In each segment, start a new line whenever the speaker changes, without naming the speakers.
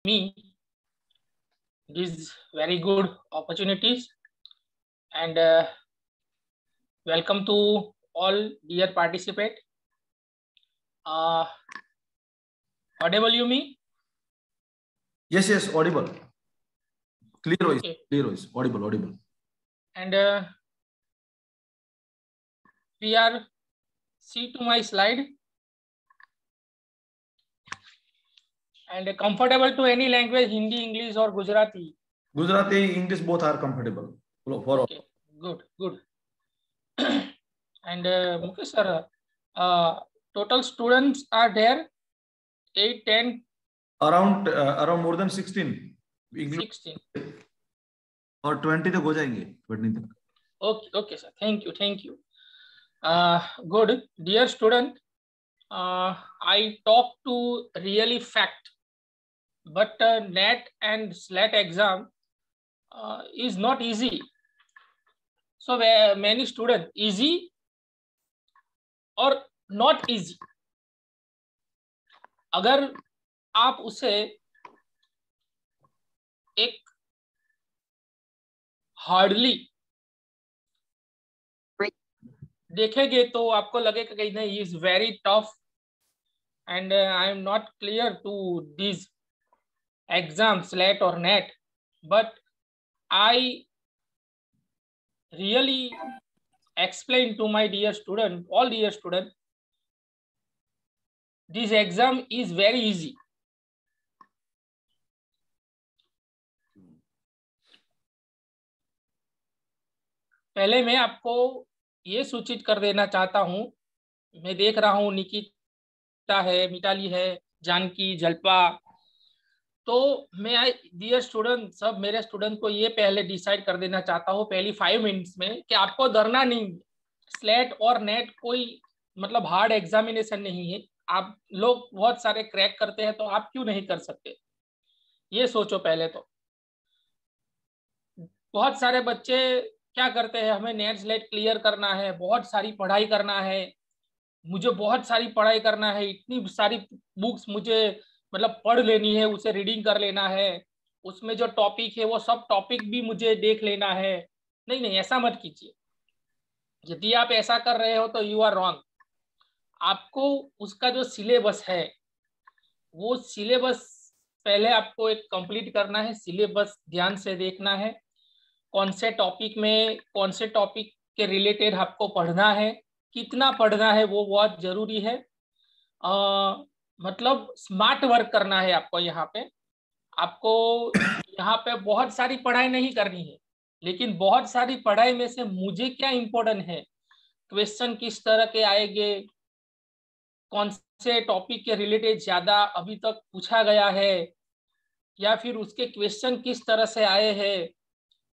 me these very good opportunities, and welcome to all dear participant. Audible you me?
Yes, audible. Clear voice,
okay.
Clear voice, audible.
And we are see to my slide, and comfortable to any language, Hindi, English or Gujarati?
Gujarati, English, both are comfortable for
okay. all. Good. And Mukesh sir, total students are there 8, 10?
Around more than 16.
16
और 20 तक हो जाएंगे 20 तक.
Okay sir, thank you. Good. Dear student, I talk to really fact, but NET and SLAT exam is not easy. So many students, easy or not easy. अगर आप उसे एक hardly देखेंगे तो आपको लगेगा कि नहीं, is very tough and I am not clear to this exam SLAT or NET, but I really explain to my dear student, all dear student, this exam is very easy. पहले मैं आपको ये सूचित कर देना चाहता हूं, मैं देख रहा हूं निकिता है, मिताली है, जानकी, जल्पा, तो मैं डियर स्टूडेंट, सब मेरे स्टूडेंट को ये पहले डिसाइड कर देना चाहता हूँ पहली 5 मिनट्स में कि आपको डरना नहीं. SLAT और NET कोई मतलब हार्ड एग्जामिनेशन नहीं है. आप लोग बहुत सारे क्रैक करते हैं, तो आप क्यों नहीं कर सकते, ये सोचो पहले. तो बहुत सारे बच्चे क्या करते हैं, हमें NET SLAT क्लियर करना है, बहुत सारी पढ़ाई करना है, मुझे बहुत सारी पढ़ाई करना है, इतनी सारी बुक्स मुझे मतलब पढ़ लेनी है, उसे रीडिंग कर लेना है, उसमें जो टॉपिक है वो सब टॉपिक भी मुझे देख लेना है. नहीं, ऐसा मत कीजिए. यदि आप ऐसा कर रहे हो तो यू आर रॉन्ग. आपको उसका जो सिलेबस है, वो सिलेबस पहले आपको एक कंप्लीट करना है. सिलेबस ध्यान से देखना है, कौन से टॉपिक में कौन से टॉपिक के रिलेटेड आपको पढ़ना है, कितना पढ़ना है, वो बहुत जरूरी है. मतलब स्मार्ट वर्क करना है आपको. आपको यहाँ पे बहुत सारी पढ़ाई नहीं करनी है, लेकिन बहुत सारी पढ़ाई में से मुझे क्या इम्पोर्टेंट है, क्वेश्चन किस तरह के आएंगे, कौन से टॉपिक के रिलेटेड ज्यादा अभी तक पूछा गया है, या फिर उसके क्वेश्चन किस तरह से आए हैं,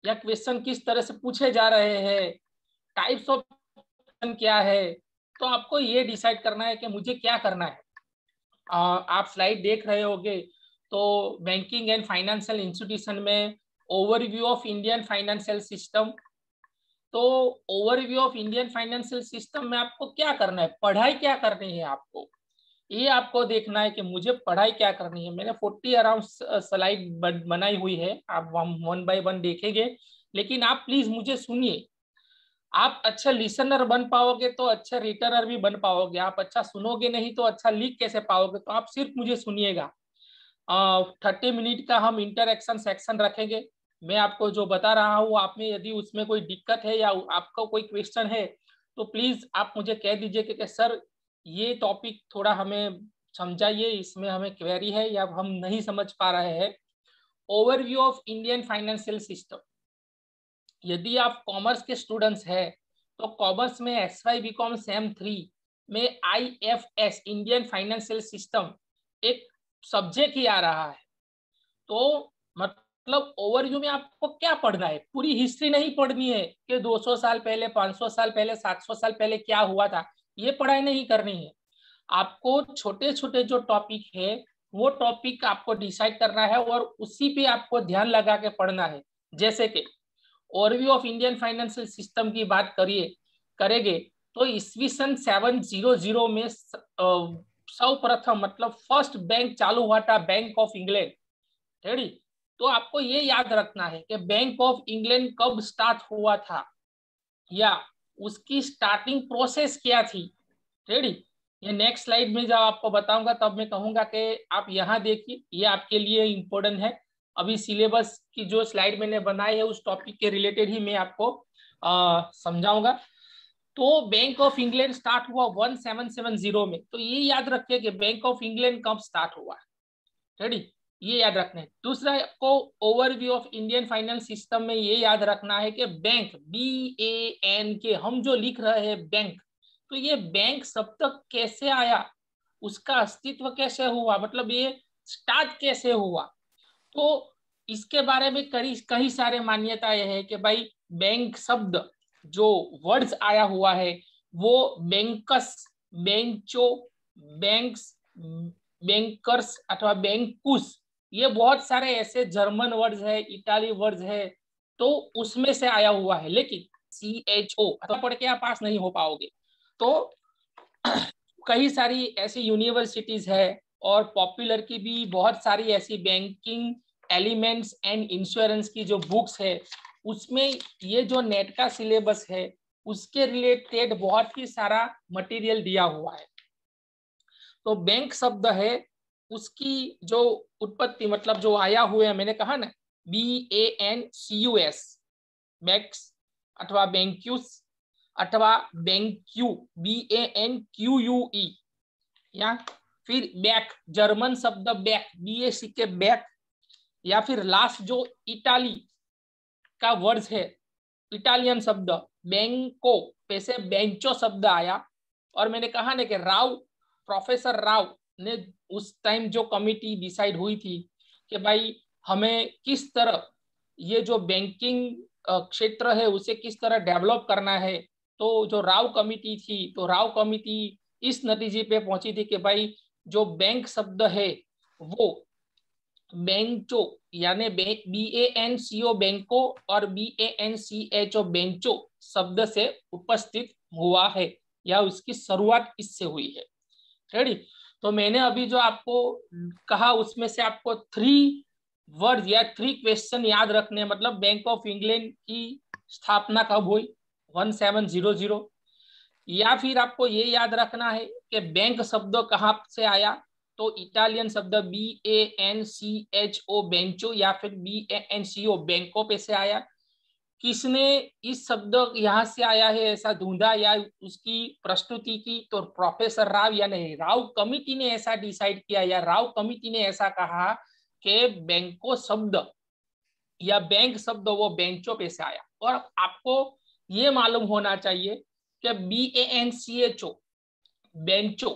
या क्वेश्चन किस तरह से पूछे जा रहे हैं, टाइप्स ऑफ क्वेश्चन क्या है. तो आपको ये डिसाइड करना है कि मुझे क्या करना है. आप स्लाइड देख रहे होंगे, तो बैंकिंग एंड फाइनेंशियल इंस्टीट्यूशन में overview of Indian financial system. तो overview of Indian financial system में आपको क्या करना है, पढ़ाई क्या करनी है आपको, ये आपको देखना है कि मुझे पढ़ाई क्या करनी है. मैंने 40 अराउंड स्लाइड बनाई हुई है, आप 1 by 1 देखेंगे, लेकिन आप प्लीज मुझे सुनिए. आप अच्छा लिसनर बन पाओगे तो अच्छा रिटनर भी बन पाओगे. आप अच्छा सुनोगे नहीं तो अच्छा लिख कैसे पाओगे. तो आप सिर्फ मुझे सुनिएगा. 30 मिनट का हम इंटरेक्शन सेक्शन रखेंगे. मैं आपको जो बता रहा हूँ, आप में यदि उसमें कोई दिक्कत है या आपका कोई क्वेश्चन है, तो प्लीज आप मुझे कह दीजिए कि सर ये टॉपिक थोड़ा हमें समझाइए, इसमें हमें क्वेरी है या हम नहीं समझ पा रहे हैं. Overview of Indian financial system. यदि आप कॉमर्स के स्टूडेंट्स हैं तो कॉमर्स में SY BCom SEM 3 में IFS इंडियन फाइनेंशियल सिस्टम एक सब्जेक्ट ही आ रहा है. तो मतलब ओवरव्यू में आपको क्या पढ़ना है, पूरी हिस्ट्री नहीं पढ़नी है कि 200 साल पहले, 500 साल पहले, 700 साल पहले क्या हुआ था, ये पढ़ाई नहीं करनी है. आपको छोटे छोटे जो टॉपिक है वो टॉपिक आपको डिसाइड करना है और उसी पे आपको ध्यान लगा के पढ़ना है. जैसे कि overview of Indian financial system की बात करेंगे तो ईस्वी सन 700 में सर्वप्रथम मतलब फर्स्ट बैंक चालू हुआ था, बैंक ऑफ इंग्लैंड. रेडी। तो आपको ये याद रखना है कि बैंक ऑफ इंग्लैंड कब स्टार्ट हुआ था या उसकी स्टार्टिंग प्रोसेस क्या थी। रेडी। ये नेक्स्ट स्लाइड में जब आपको बताऊंगा तब मैं कहूंगा कि आप यहाँ देखिए, ये आपके लिए इम्पोर्टेंट है। अभी सिलेबस की जो स्लाइड मैंने बनाई है उस टॉपिक के रिलेटेड ही मैं आपको समझाऊंगा। तो बैंक ऑफ इंग्लैंड स्टार्ट हुआ 1770 में। तो ये याद रखिए कि बैंक ऑफ इंग्लैंड कब स्टार्ट हुआ। रेडी, ये याद रखना है। दूसरा आपको overview of Indian finance system में ये याद रखना है कि बैंक BAN के हम जो लिख रहे हैं बैंक, तो ये बैंक शब्द कैसे आया, उसका अस्तित्व कैसे हुआ, मतलब ये स्टार्ट कैसे हुआ। तो इसके बारे में कई सारे मान्यताएं है कि भाई बैंक शब्द जो वर्ड्स आया हुआ है वो बैंकस, बेंचो, बैंक्स, बैंकर्स अथवा बैंकुस, ये बहुत सारे ऐसे जर्मन वर्ड्स है, इटाली वर्ड्स है, तो उसमें से आया हुआ है। लेकिन CHO अथवा पढ़ के आप पास नहीं हो पाओगे। तो कई सारी ऐसी यूनिवर्सिटीज है और पॉपुलर की भी बहुत सारी ऐसी बैंकिंग एलिमेंट्स एंड इंश्योरेंस की जो बुक्स है उसमें ये जो नेट का सिलेबस है उसके रिलेटेड बहुत ही सारा मटेरियल दिया हुआ है। तो बैंक शब्द है उसकी जो उत्पत्ति, मतलब जो आया हुआ है, मैंने कहा ना BANCUS, बैंक्स अथवा बैंक्यूस अथवा बैंक्यू BANQUE, या फिर बैक, जर्मन शब्द बैक BAC के बैक, या फिर लास्ट जो इटाली का वर्ड है, इटालियन शब्द बैंको पे से बेंचो शब्द आया। और मैंने कहा ना कि प्रोफेसर राव ने उस टाइम जो कमिटी डिसाइड हुई थी कि भाई हमें किस तरह ये जो बैंकिंग क्षेत्र है उसे किस तरह डेवलप करना है, तो जो राव कमिटी थी, तो राव कमिटी इस नतीजे पे पहुंची थी कि भाई जो बैंक शब्द है वो बेंचो यानी BANCO बैंको और BANCHO बेंचो शब्द से उपस्थित हुआ है, या उसकी शुरुआत इससे हुई है। रेडी। तो मैंने अभी जो आपको कहा उसमें से आपको 3 वर्ड या 3 क्वेश्चन याद रखने, मतलब बैंक ऑफ इंग्लैंड की स्थापना कब हुई 1700, या फिर आपको ये याद रखना है कि बैंक शब्द कहाँ से आया, तो इटालियन शब्द BANCHO बेंचो या फिर BANCO बैंको पे से आया। किसने इस शब्द यहाँ से आया है ऐसा ढूंढा या उसकी प्रस्तुति की, तो प्रोफेसर राव या नहीं, राव कमिटी ने ऐसा डिसाइड किया या राव कमिटी ने ऐसा कहा कि बैंको शब्द या बैंक शब्द वो बेंचो पे से आया। और आपको ये मालूम होना चाहिए कि BANCHO बेंचो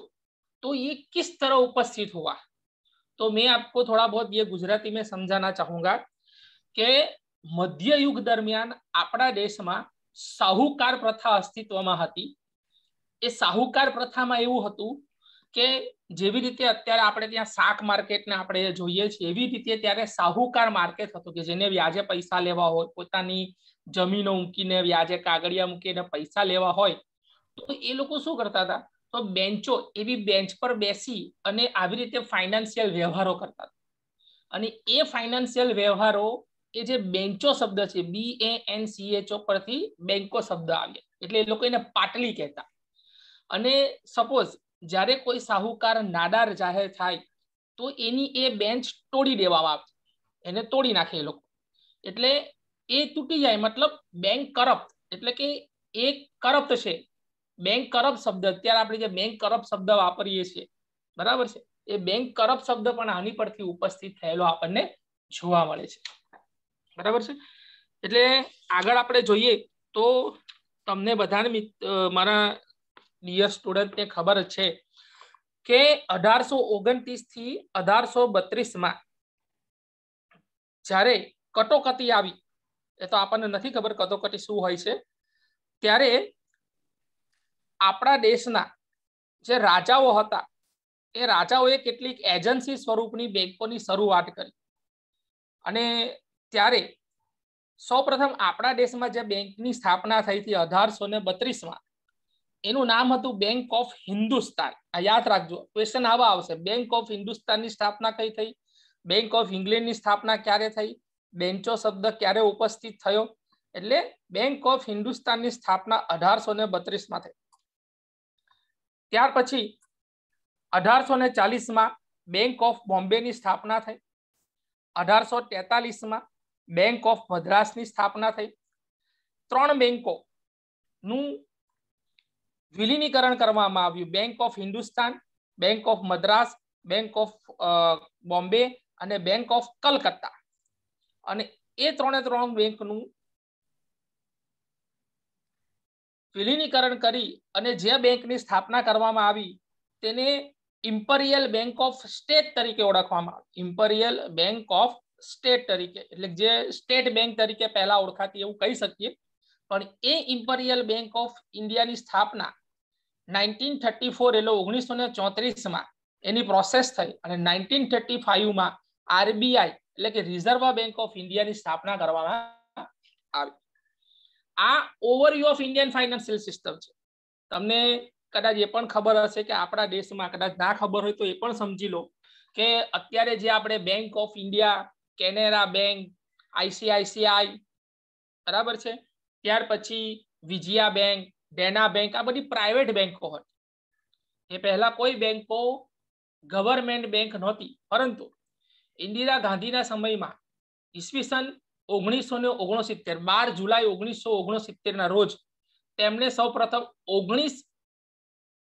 तो ये किस तरह उपस्थित हुआ। तो मैं आपको थोड़ा बहुत ये गुजराती में समझाना चाहूंगा कि मध्य युग दरमियान આપણા દેશમાં સાહુકાર પ્રથા અસ્તિત્વમાં હતી। એ સાહુકાર પ્રથામાં એવું હતું કે જેવી રીતે અત્યારે આપણે ત્યાં શાક માર્કેટને આપણે જોઈએ છીએ એવી રીતે ત્યારે સાહુકાર માર્કેટ હતું કે જેને વ્યાજે પૈસા લેવા હોય, પોતાની જમીનો મૂકીને વ્યાજે કાગળિયા મૂકીને પૈસા લેવા હોય, તો એ લોકો શું કરતા હતા, તો બેન્ચો એવી બેન્ચ પર બેસી અને આવી રીતે ફાઇનાન્શિયલ વ્યવહારો કરતા હતા। અને એ ફાઇનાન્શિયલ વ્યવહારો એ જે બેન્ચો શબ્દ છે BANCHO પરથી બેન્કો શબ્દ આવે એટલે એ લોકો એને પાટલી કહેતા। અને સપોઝ જ્યારે કોઈ સાહુકાર નાદાર જાહેર થાય તો એની એ બેન્ચ તોડી દેવામાં આવતી, એને તોડી નાખે એ લોકો, એટલે એ તૂટી જાય, મતલબ બેંક કરપ્ટ, એટલે કે એ કરપ્ટ છે। બેંક કરપ્ટ શબ્દ અત્યારે આપણે જે બેંક કરપ્ટ શબ્દ વાપરીએ છીએ બરાબર છે, એ બેંક કરપ્ટ શબ્દ પણ આની પરથી ઉપસ્થિત થયેલો આપણને જોવા મળે છે બરાબર છે। એટલે આગળ આપણે જોઈએ તો તમને બધાને મારા ડિયર સ્ટુડન્ટ ને ખબર છે કે 1829 થી 1832 માં જ્યારે કટોકટી આવી, એ તો આપણને નથી ખબર કટોકટી શું હોય છે, ત્યારે આપણા દેશના જે રાજાઓ હતા એ રાજાઓએ કેટલીક એજન્સી સ્વરૂપની બેંકોની શરૂઆત કરી। અને ત્યારે સૌપ્રથમ આપણા દેશમાં જે બેંકની સ્થાપના થઈ હતી 1832 માં, એનું નામ હતું બેંક ઓફ હિન્દુસ્તાન। આ યાદ રાખજો, ક્વેશ્ચન આવા આવશે, બેંક ઓફ હિન્દુસ્તાનની સ્થાપના કઈ થઈ બેંક ઓફ ઇંગ્લેન્ડની સ્થાપના ક્યારે થઈ, બેન્ચો શબ્દ ક્યારે ઉપસ્થિત થયો, એટલે બેંક ઓફ હિન્દુસ્તાનની સ્થાપના 1832 માં થઈ. ત્યાર પછી 1840 માં બેંક ઓફ બોમ્બેની સ્થાપના થઈ. 1843 માં બેંક ઓફ મદ્રાસની સ્થાપના થઈ. 3 બેંકોનું વિલીનીકરણ કરવામાં આવ્યું, bank of Hindustan, bank of Madras, bank of Bombay અને બેંક ઓફ કલકત્તા. અને એ 3 બેંકનું વિલીનીકરણ કરી અને જે બેંકની સ્થાપના કરવામાં આવી તેને ઇમ્પેરિયલ બેંક ઓફ સ્ટેટ તરીકે ઓળખવામાં આવે. ઇમ્પેરિયલ બેંક ઓફ સ્ટેટ તરીકે, એટલે જે સ્ટેટ બેંક તરીકે પહેલા ઓળખાતી એવું કહી શકીએ. પણ એ ઇમ્પેરિયલ બેંક ઓફ ઇન્ડિયાની સ્થાપના 1934 એટલે 1934 માં એની પ્રોસેસ થઈ અને 1935 માં આરબીઆઈ એટલે કે રિઝર્વ બેંક ઓફ ઇન્ડિયાની સ્થાપના કરવામાં આવી. આ overview of Indian financial system છે. તમને કદાચ એ પણ ખબર હશે કે આપણા દેશમાં, કદાચ ના ખબર હોય તો એ પણ સમજી લો કે અત્યારે જે આપણે bank of India, Canara bank, ICICI, બરાબર છે, ત્યાર પછી વિજયા બેંક, દેના બેંક, આ બધી પ્રાઇવેટ બેંકો હતી. એ પહેલા કોઈ બેંકો ગવર્મેન્ટ બેંક નહોતી, પરંતુ ઇન્દિરા ગાંધીના સમયમાં ઈસવીસન 1969 12 જુલાઈ 1969 ના રોજ તેમણે સૌપ્રથમ 19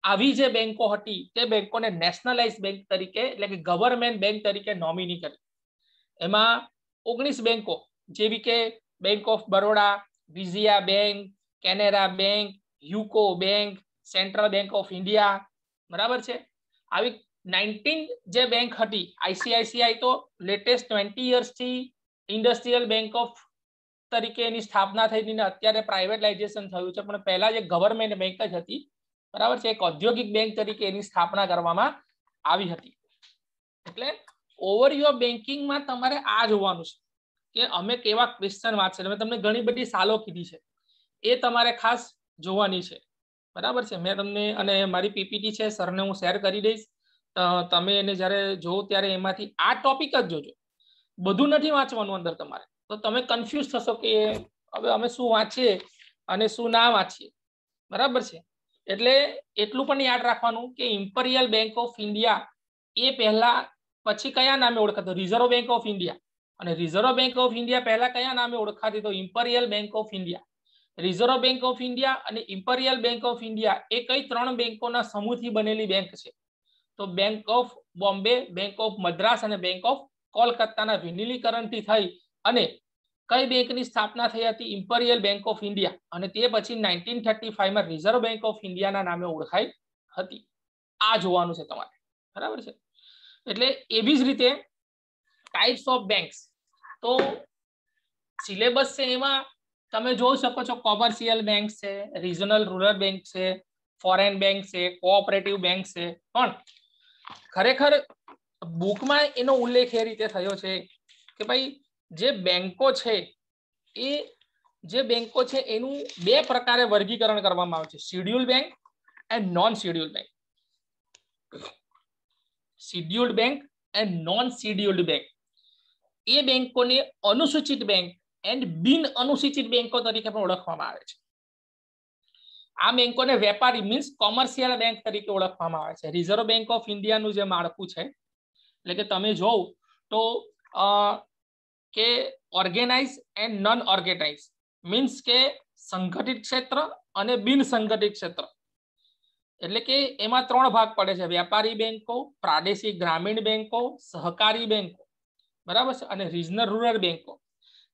આવી જે બેંકો હતી તે બેંકોને નેશનલાઇઝ બેંક તરીકે એટલે કે ગવર્મેન્ટ બેંક તરીકે નોમિની કરી. એમાં 19 બેંકો જેવી કે bank of Baroda, Vijaya bank, Canara bank, UCO bank, central bank of India, બરાબર છે, આવી 19 જે બેંક હતી. આઈસીઆઈસીઆઈ તો લેટેસ્ટ 20 યર્સથી ઇન્ડસ્ટ્રીયલ બેંક ઓફ તરીકે એની સ્થાપના થઈ હતી ને અત્યારે પ્રાઇવેટાઇઝેશન થયું છે, પણ પહેલા જે ગવર્મેન્ટ બેંક જ હતી, બરાબર છે, એક ઔદ્યોગિક બેંક તરીકે એની સ્થાપના કરવામાં આવી હતી. એટલે ઓવરવ્યુ ઓફ બેન્કિંગમાં તમારે આ જોવાનું છે કે અમે કેવા ક્વેશ્ચન વાંચશે. મેં તમને ઘણી બધી સાલો કીધી છે, એ તમારે ખાસ જોવાની છે, બરાબર છે. મેં તમને અને મારી પીપીટી છે સરને હું શેર કરી દઈશ, તમે એને જ્યારે જોવો ત્યારે એમાંથી આ ટોપિક જ જોજો, બધું નથી વાંચવાનું અંદર તમારે. તો તમે કન્ફ્યુઝ થશો કે હવે અમે શું વાંચીએ અને શું ના વાંચીએ, બરાબર છે. એટલે એટલું પણ યાદ રાખવાનું કે ઇમ્પેરિયલ બેંક ઓફ ઇન્ડિયા એ પહેલા પછી કયા નામે ઓળખાતો, રિઝર્વ બેંક ઓફ ઇન્ડિયા. અને રિઝર્વ બેંક ઓફ ઇન્ડિયા પહેલા કયા નામે ઓળખાતી, તો imperial bank of India. Reserve bank of India અને ઇમ્પેરિયલ બેંક ઓફ ઇન્ડિયા એ કઈ 3 બેંકોના સમૂહથી બનેલી બેંક છે? તો bank of Bombay, bank of Madras અને બેંક ઓફ કોલકાતાના વિલીનીકરણથી થઈ અને કઈ બેંકની સ્થાપના થઈ હતી? Imperial bank of India. અને તે પછી 1935 માં રિઝર્વ બેંક ઓફ ઇન્ડિયાના નામે ઓળખાઈ હતી. આ જોવાનું છે તમારે, બરાબર છે. એટલે એવી જ રીતે ટાઈપ્સ ઓફ બેંક્સ તો સિલેબસ છે એમાં તમે જોઈ શકો છો, કોમર્શિયલ બેંક છે, રિજનલ રૂરલ બેંક છે, ફોરેન બેંક છે, કોઓપરેટિવ બેંક છે. પણ ખરેખર બુકમાં એનો ઉલ્લેખ એ રીતે થયો છે કે ભાઈ જે બેંકો છે એ જે બેંકો છે એનું 2 પ્રકારે વર્ગીકરણ કરવામાં આવે છે, scheduled bank and non scheduled bank. Scheduled bank and non scheduled bank એ બેંકોને અનુસૂચિત બેંક એન્ડ બિન અનુસૂચિત બેંકો તરીકે પણ ઓળખવામાં આવે છે. આ બેંકોને વેપારી મીન્સ કોમર્શિયલ બેંક તરીકે ઓળખવામાં આવે છે. રિઝર્વ બેંક ઓફ ઇન્ડિયાનું જે માળખું છે એટલે કે તમે જોવ તો કે organise and non organise means કે સંગઠિત ક્ષેત્ર અને બિન સંગઠિત ક્ષેત્ર. એટલે કે એમાં 3 ભાગ પડે છે, વેપારી બેંકો, પ્રાદેશિક ગ્રામીણ બેંકો, સહકારી બેંકો, બરાબર છે, અને રિજનલ રૂરલ બેંકો.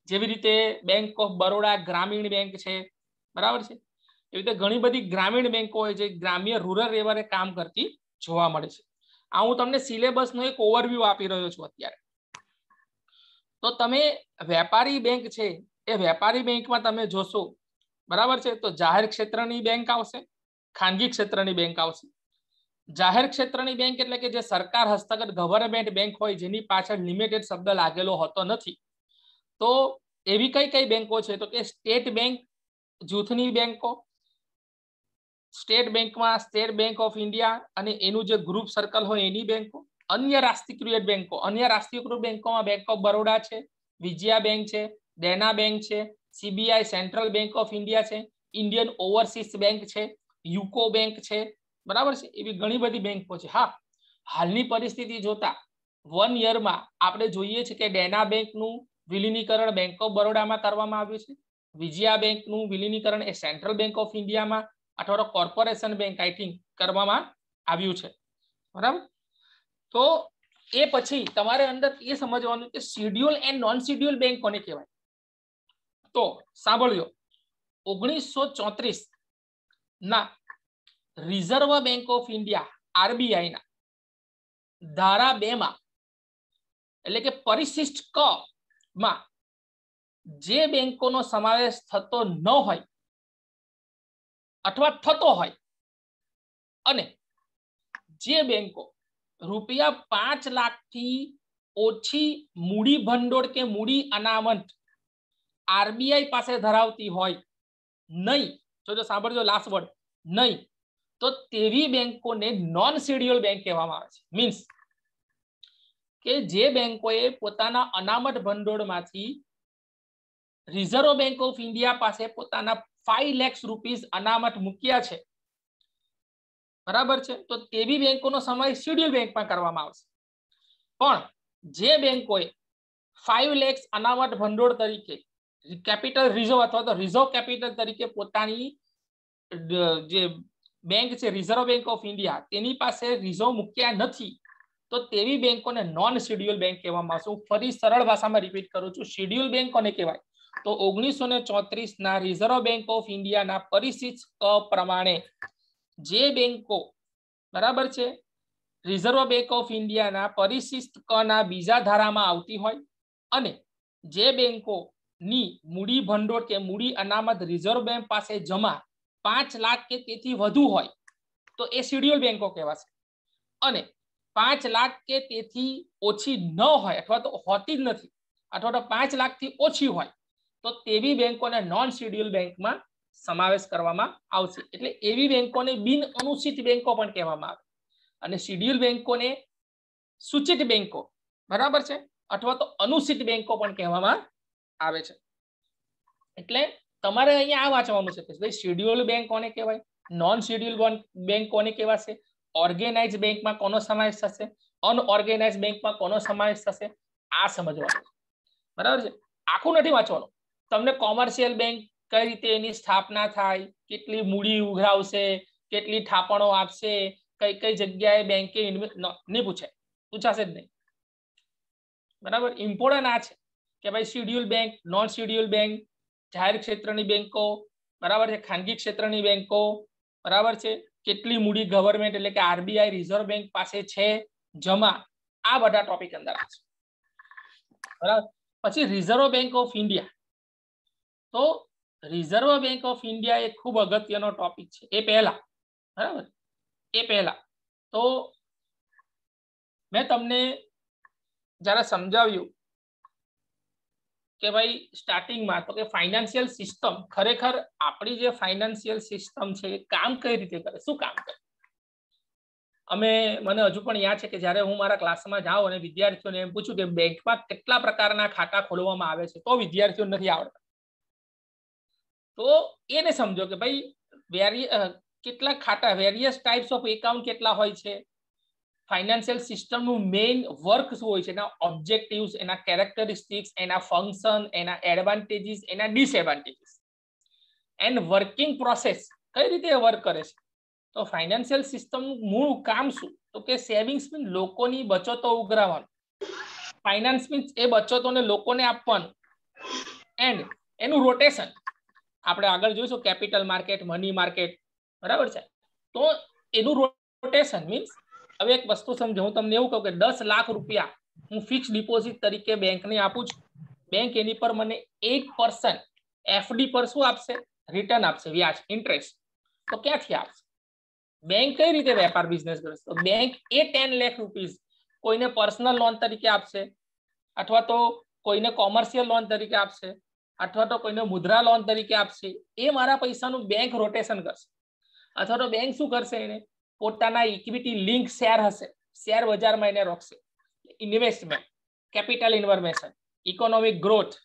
જેવી રીતે બેંક ઓફ બરોડા ગ્રામીણ બેંક છે, બરાબર છે. એવી રીતે ઘણી બધી ગ્રામીણ બેંકો હોય છે, ગ્રામ્ય રૂરલ લેવલે કામ કરતી જોવા મળે છે. આ હું તમને સિલેબસનો એક ઓવરવ્યુ આપી રહ્યો છું અત્યારે. તો તમે વેપારી બેંક છે એ વેપારી બેંકમાં તમે જોશો, બરાબર છે, તો જાહેર ક્ષેત્રની બેંક આવશે, ખાનગી ક્ષેત્રની બેંક આવશે. જાહેર ક્ષેત્રની બેંક એટલે કે જે સરકાર હસ્તગત ગવર્મેન્ટ બેંક હોય જેની પાછળ લિમિટેડ શબ્દ લાગેલો હોતો નથી. તો એવી કઈ બેંકો છે? તો કે સ્ટેટ બેંક જૂથની બેંકો, સ્ટેટ બેંકમાં સ્ટેટ બેંક ઓફ ઇન્ડિયા અને એનું જે ગ્રુપ સર્કલ હોય એની બેંકો, अन्य राष्ट्रीयकृत बैंको, अन्य राष्ट्रीयकृत बैंकों में बैंक ऑफ बरोडा है, विजया बैंक है, देना बैंक है, CBI central bank of India है, इंडियन ओवरसीज बैंक है, यूको बैंक है, बराबर है। एवी घणी बधी बैंको है। हाँ, हालनी परिस्थिति जोता 1 ईयर में आपणे जोईए छे के देना बैंक नु विलीनीकरण बैंक ऑफ बरोडा में करवामां आव्युं छे, विजया बैंक नु विलीनीकरण ए सेंट्रल बैंक ऑफ इंडिया में अथवा तो कॉर्पोरेशन बैंक आई थिंक करवामां आव्युं छे, बराबर। तो ए पछी तमारे अंदर ए समझवानुं के schedule and non schedule bank कोने कहेवाय। तो सांभळ्यो, 1934 ना reserve bank of India RBI ना धारा 2 में એટલે કે પરિશિષ્ટ ક માં જે બેંકોનો સમાવેશ થતો ન હોય અથવા થતો હોય અને જે બેંકો રૂપિયા 5 લાખ થી ઓછી મૂડી ભંડોળ કે મૂડી અનામત આરબીઆઈ પાસે ધરાવતી હોય નહીં, જો સાંભળજો લાસ્ટ વર્ડ, નહીં, તો તેવી બેંકોને નોન શેડ્યુલ બેંક કહેવામાં આવે છે। મીન્સ કે જે બેંકોએ પોતાના અનામત ભંડોળમાંથી રિઝર્વ બેંક ઓફ ઇન્ડિયા પાસે પોતાના 5 લાખ રૂપીસ અનામત મૂક્યા છે, બરાબર છે, તો તેવી બેંકોનો સમાવેશ શેડ્યુલ બેંકમાં કરવામાં આવશે। પણ જે બેંકોએ 5 લાખ અનામત ભંડોળ તરીકે કેપિટલ રિઝર્વ અથવા તો રિઝર્વ કેપિટલ તરીકે પોતાની જે બેંક છે રિઝર્વ બેંક ઓફ ઇન્ડિયા તેની પાસે રિઝર્વ મૂક્યા નથી, तो तेवी बैंकोने नॉन शेड्यूल बैंक कहेवामां आवशे। फरी सरल भाषामां रिपीट करूं छुं, शेड्यूल बैंक कोने कहेवाय? तो 1934 ना रिजर्व बैंक ऑफ इंडिया ना परिशिष्ट क प्रमाणे जे बैंको, बराबर छे, रिजर्व बैंक ऑफ इंडिया ना परिशिष्ट क ना बीजा धारामां आवती होय अने जे बैंको नी मूडी भंडोळ के मूडी अनामत रिजर्व बैंक पासे जमा 5 लाख के तेथी वधु होय तो ए शेड्यूल बैंको कहेवाशे। अने 5 लाख के तेथी ओछी न होय अथवा तो होती ज नथी अथवा तो 5 लाख थी ओछी होय तो तेवी बैंकोने नॉन शेड्यूल बैंक में समावेश करवामां आवशे। एटले एवी बैंकोने बिन अनुसूचित बैंको पण कहेवामां आवे अने शेड्यूल बैंकोने सूचित बैंको, बराबर छे, अथवा तो अनुसूचित बैंको पण कहेवामां आवे छे। एटले तमारे अहींया आ वांचवानुं छे के भाई शेड्यूल बैंक कोने कहेवाय, नॉन शेड्यूल बैंक कोने कहेवाशे, ऑर्गेनाइज बैंक में कोनो समावेश थशे, अनऑर्गेनाइज बैंक में कोनो समावेश थशे, आ समझवानुं, बराबर छे। आखुं नथी वांचवानुं। तमने कॉमर्शियल बैंक कई रीते एनी स्थापना थाय, केटली मूडी उघरावशे, केटली थापणो आपशे, कई कई जग्याए बेंके नहीं पूछाय, पूछाशे ज नहीं, बराबर। इम्पोर्टન્ટ आ छे के भाई schedule bank, non schedule bank, जाहिर क्षेत्रनी बैंको, बराबर छे, खानगी क्षेत्रनी बैंको, बराबर छे, કેટલી મૂડી ગવર્મેન્ટ એટલે કે આરબીઆઈ રિઝર્વ બેંક પાસે છે જમા, આ બધા ટોપિક અંદર આવે છે, બરાબર। પછી રિઝર્વ બેંક ઓફ ઇન્ડિયા, તો રિઝર્વ બેંક ઓફ ઇન્ડિયા એક ખૂબ અગત્યનો ટોપિક છે। એ પહેલા, બરાબર, એ પહેલા તો મેં તમને જ્યારે સમજાવ્યું કે भाई स्टार्टिंग में तो फाइनेंशियल सिस्टम खरेखर आपणी जे फाइनेंशियल सिस्टम छे काम कई रीते करे, शुं काम करे। अमे मने हजू पण याद छे के ज्यारे हूँ मारा क्लास में जाऊं अने विद्यार्थीओने एम पूछूं के बैंक में केटला प्रकारना खाता खोलवामां आवे छे तो विद्यार्थीओने नथी आवडता, तो एने समझो के भाई केटला खाता, वेरियस टाइप्स ऑफ एकाउंट केटला होय छे, फाइनेंशियल सिस्टम नु मेन वर्क शुं होय छे, एना ऑब्जेक्टिव्स, एना कैरेक्टरिस्टिक्स, एना फंक्शन, एना एडवांटेजेस, एना डिसएडवांटेजेस एंड वर्किंग प्रोसेस कई रीते वर्क करे छे। तो फाइनेंशियल सिस्टम मूळ काम शुं तो के सेविंग्स मीन लोकोनी बचतो उघराववानुं, फाइनेंस मीन्स ए बचतोने लोकोने आपवानुं एंड एनु रोटेशन આપણે આગળ જોઈશું કેપિટલ માર્કેટ, મની માર્કેટ, બરાબર છે। તો એનું રોટેશન મીન્સ હવે એક વસ્તુ સમજો, હું તમને એવું કહું કે 10 લાખ રૂપિયા હું ફિક્સ ડિપોઝિટ તરીકે બેંકને આપું છું, બેંક એની પર મને 8% એફડી પર શું આપશે, રિટર્ન આપશે, વ્યાજ, ઇન્ટરેસ્ટ। તો ક્યાંથી આપશે? બેંક કઈ રીતે વેપાર બિઝનેસ કરે? તો બેંક એ 10 લાખ રૂપીસ કોઈને પર્સનલ લોન તરીકે આપશે, અથવા તો કોઈને કોમર્શિયલ લોન તરીકે આપશે, અથવા તો કોઈને મુદ્રા લોન તરીકે આપશે। એ મારા પૈસાનું બેંક રોટેશન કરશે, અથવા તો બેંક શું કરશે, એને પોતાના ઇક્વિટી લિંક શેર હશે શેર બજારમાં એને રોકશે. Investment, capital information, economic growth,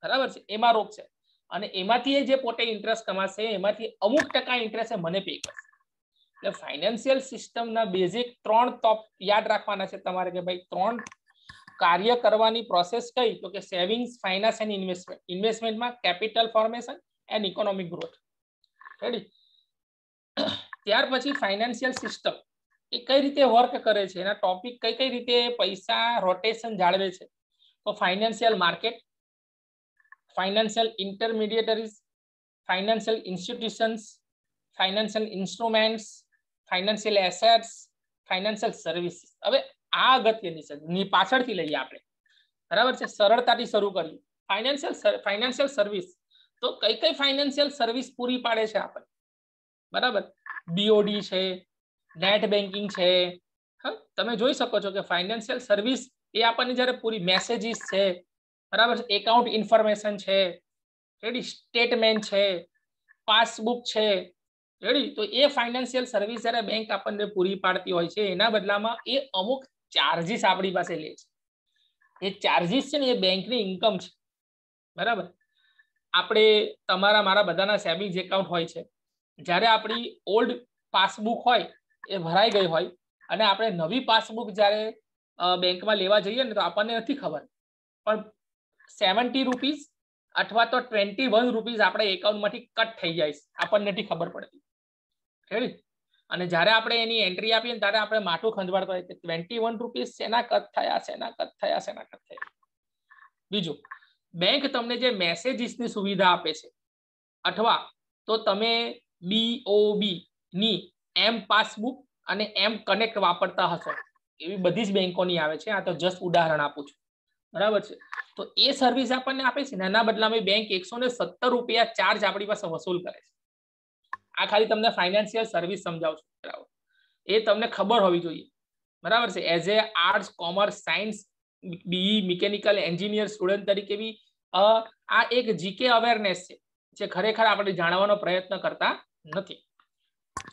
બરાબર છે, એમાં રોકશે. અને એમાંથી જે પોતે ઇન્ટરેસ્ટ કમાશે એમાંથી અમુક ટકા ઇન્ટરેસ્ટ મને પે કરશે. એટલે ફાઇનાન્શિયલ સિસ્ટમના બેઝિક 3 ટોપ યાદ રાખવાના છે તમારે કે ભાઈ 3 કાર્ય કરવાની પ્રોસેસ કઈ, તો કે સેવિંગ્સ, ફાઇનાન્સ એન્ડ ઇન્વેસ્ટમેન્ટ. ઇન્વેસ્ટમેન્ટમાં capital formation and economic growth. Ready. ત્યાર પછી ફાઇનાન્શિયલ સિસ્ટમ એ કઈ રીતે વર્ક કરે છે, એના ટોપિક કઈ રીતે પૈસા રોટેશન જાળવે છે. તો financial market, financial intermediaries, financial institutions, financial instruments, financial assets, financial services. હવે આ અગત્યની છે, પાછળથી લઈએ આપણે, બરાબર છે, સરળતાથી શરૂ કરીએ. ફાઇનાન્શિયલ સર્વિસ, તો કઈ ફાઇનાન્શિયલ સર્વિસ પૂરી પાડે છે આપણે, બરાબર. બીઓડી છે, નેટ બેન્કિંગ છે. તમે જોઈ શકો છો કે ફાઇનાન્શિયલ સર્વિસ એ આપણને જ્યારે પૂરી મેસેજીસ છે, બરાબર, એકાઉન્ટ ઇન્ફોર્મેશન છે, રેડી, સ્ટેટમેન્ટ છે, પાસબુક છે, રેડી. તો એ ફાઇનાન્શિયલ સર્વિસ જ્યારે બેંક આપણને પૂરી પાડતી હોય છે એના બદલામાં એ અમુક ચાર્જીસ આપણી પાસે લે છે. એ ચાર્જીસ છે ને એ બેંકની ઇન્કમ છે, બરાબર. આપણે તમારા મારા બધાના સેવિંગ્સ એકાઉન્ટ હોય છે. જ્યારે આપણી ઓલ્ડ પાસબુક હોય એ ભરાઈ ગઈ હોય અને આપણે નવી પાસબુક જ્યારે બેંકમાં લેવા જઈએ ને તો આપણને નથી ખબર, પણ 70 રૂપીસ અથવા તો 21 રૂપીસ આપણે એકાઉન્ટમાંથી કટ થઈ જાય, આપણને નથી ખબર પડતી. રેડી. અને જ્યારે આપણે એની એન્ટ્રી આપીએ ને ત્યારે આપણે માથું ખંજવાળતા હોય કે 21 રૂપીસ શેના કટ થયા, શેના કટ થયા, શેના કટ થયા. બીજું, બેંક તમને જે મેસેજીસની સુવિધા આપે છે, અથવા તો તમે બીઓબી ની એમ પાસબુક અને એમ કનેક્ટ વાપરતા હશો, એવી બધી જ બેંકોની આવે છે. આ તો જસ્ટ ઉદાહરણ આપું છું, બરાબર છે. તો એ સર્વિસ આપણને આપે છે ને એના બદલામાં બેંક 117 રૂપિયા ચાર્જ આપણી પાસે વસૂલ કરે છે. આ ખાલી તમને ફાઇનાન્શિયલ સર્વિસ સમજાવું છું, એ તમને ખબર હોવી જોઈએ, બરાબર છે. As a arts, commerce, science, BE, mechanical engineer student તરીકે બી આ એક જીકે અવેરનેસ છે જે ખરેખર આપણે જાણવાનો પ્રયત્ન કરતા નથી.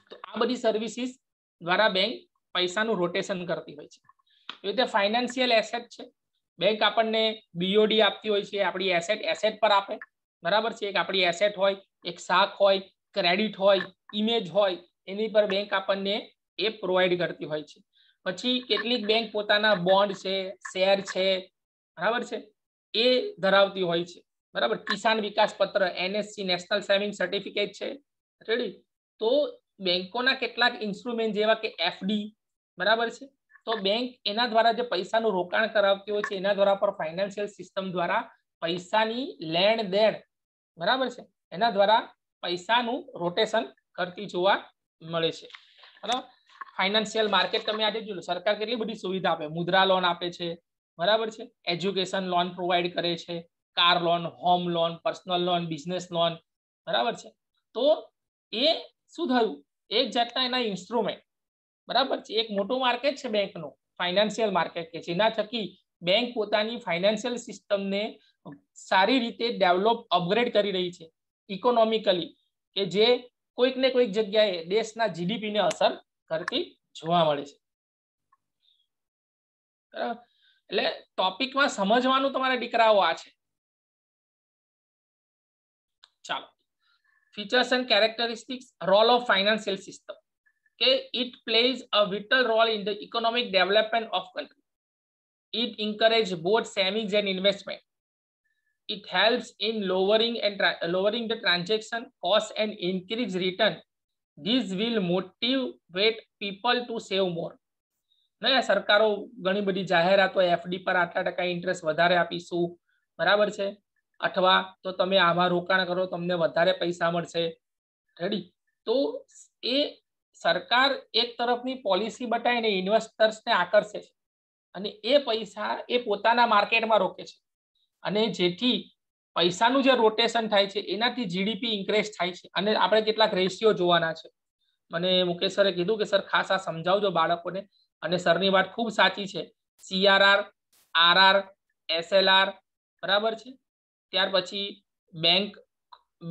તો આ બધી સર્વિસીસ દ્વારા બેંક પૈસાનું રોટેશન કરતી હોય છે. એ રીતે ફાઇનાન્શિયલ એસેટ છે, બેંક આપણને બીઓડી આપતી હોય છે, આપણી એસેટ પર આપે, બરાબર છે. એક આપણી એસેટ હોય, એક શાખ હોય, ક્રેડિટ હોય, ઇમેજ હોય, એની પર બેંક આપણને એ પ્રોવાઈડ કરતી હોય છે. પછી કેટલીક બેંક પોતાના બોન્ડ છે, શેર છે, બરાબર છે, એ ધરાવતી હોય છે, બરાબર. કિસાન વિકાસ પત્ર, એનએસસી, નેશનલ સેવિંગ સર્ટિફિકેટ છે, રેડી. તો બેંકોના કેટલાક ઇન્સ્ટ્રુમેન્ટ જેવા કે એફડી, બરાબર છે. તો બેંક એના દ્વારા જે પૈસાનું રોકાણ કરાવતી હોય છે એના દ્વારા પર ફાઇનાન્શિયલ સિસ્ટમ દ્વારા પૈસાની લેણ દેણ, બરાબર છે, એના દ્વારા પૈસાનું રોટેશન કરતી જોવા મળે છે, બરાબર. ફાઇનાન્શિયલ માર્કેટ તમે આજે જોયું, સરકાર કેટલી બધી સુવિધા આપે, મુદ્રા લોન આપે છે, બરાબર છે, એજ્યુકેશન લોન પ્રોવાઈડ કરે છે, car loan, home loan, personal loan, business loan, બરાબર છે. તો એ શું થયું, એક જાતના એના ઇન્સ્ટ્રુમેન્ટ, બરાબર છે. એક મોટું માર્કેટ છે બેંકનું, ફાઇનાન્શિયલ માર્કેટ, કે જેના થકી બેંક પોતાની ફાઇનાન્શિયલ સિસ્ટમને સારી રીતે ડેવલપ, અપગ્રેડ કરી રહી છે ઇકોનોમિકલી, કે જે કોઈક ને કોઈક જગ્યાએ દેશના જીડીપીને અસર કરતી જોવા મળે છે, બરાબર. એટલે ટોપિકમાં સમજવાનું તમારા દીકરાઓ આ છે. ચાલો, features and characteristics, role of financial system. Okay, it plays a vital role in the economic development of country. It encourages both savings and investment. It helps in lowering the transaction cost and increase return. This will motivate people to save more. ને સરકારો ઘણી બધી જાહેરાતો FD પર આટલા ટકા interest વધારે આપીશું, બરાબર છે, અથવા તો તમે આમાં રોકાણ કરો તમને વધારે પૈસા મળશે, રેડી. તો એ સરકાર એક તરફની પોલિસી બતાવીને ઇન્વેસ્ટર્સને આકર્ષે છે અને એ પૈસા એ પોતાના માર્કેટમાં રોકે છે, અને જેથી પૈસાનું જે રોટેશન થાય છે એનાથી જીડીપી ઇન્ક્રીઝ થાય છે. અને આપણે કેટલાક રેશિયો જોવાના છે. મને મુકેશ સરે કીધું કે સર ખાસ આ સમજાવજો બાળકોને, અને સરની વાત ખૂબ સાચી છે. સીઆરઆર, આરઆર, એસએલઆર, બરાબર છે. ત્યાર પછી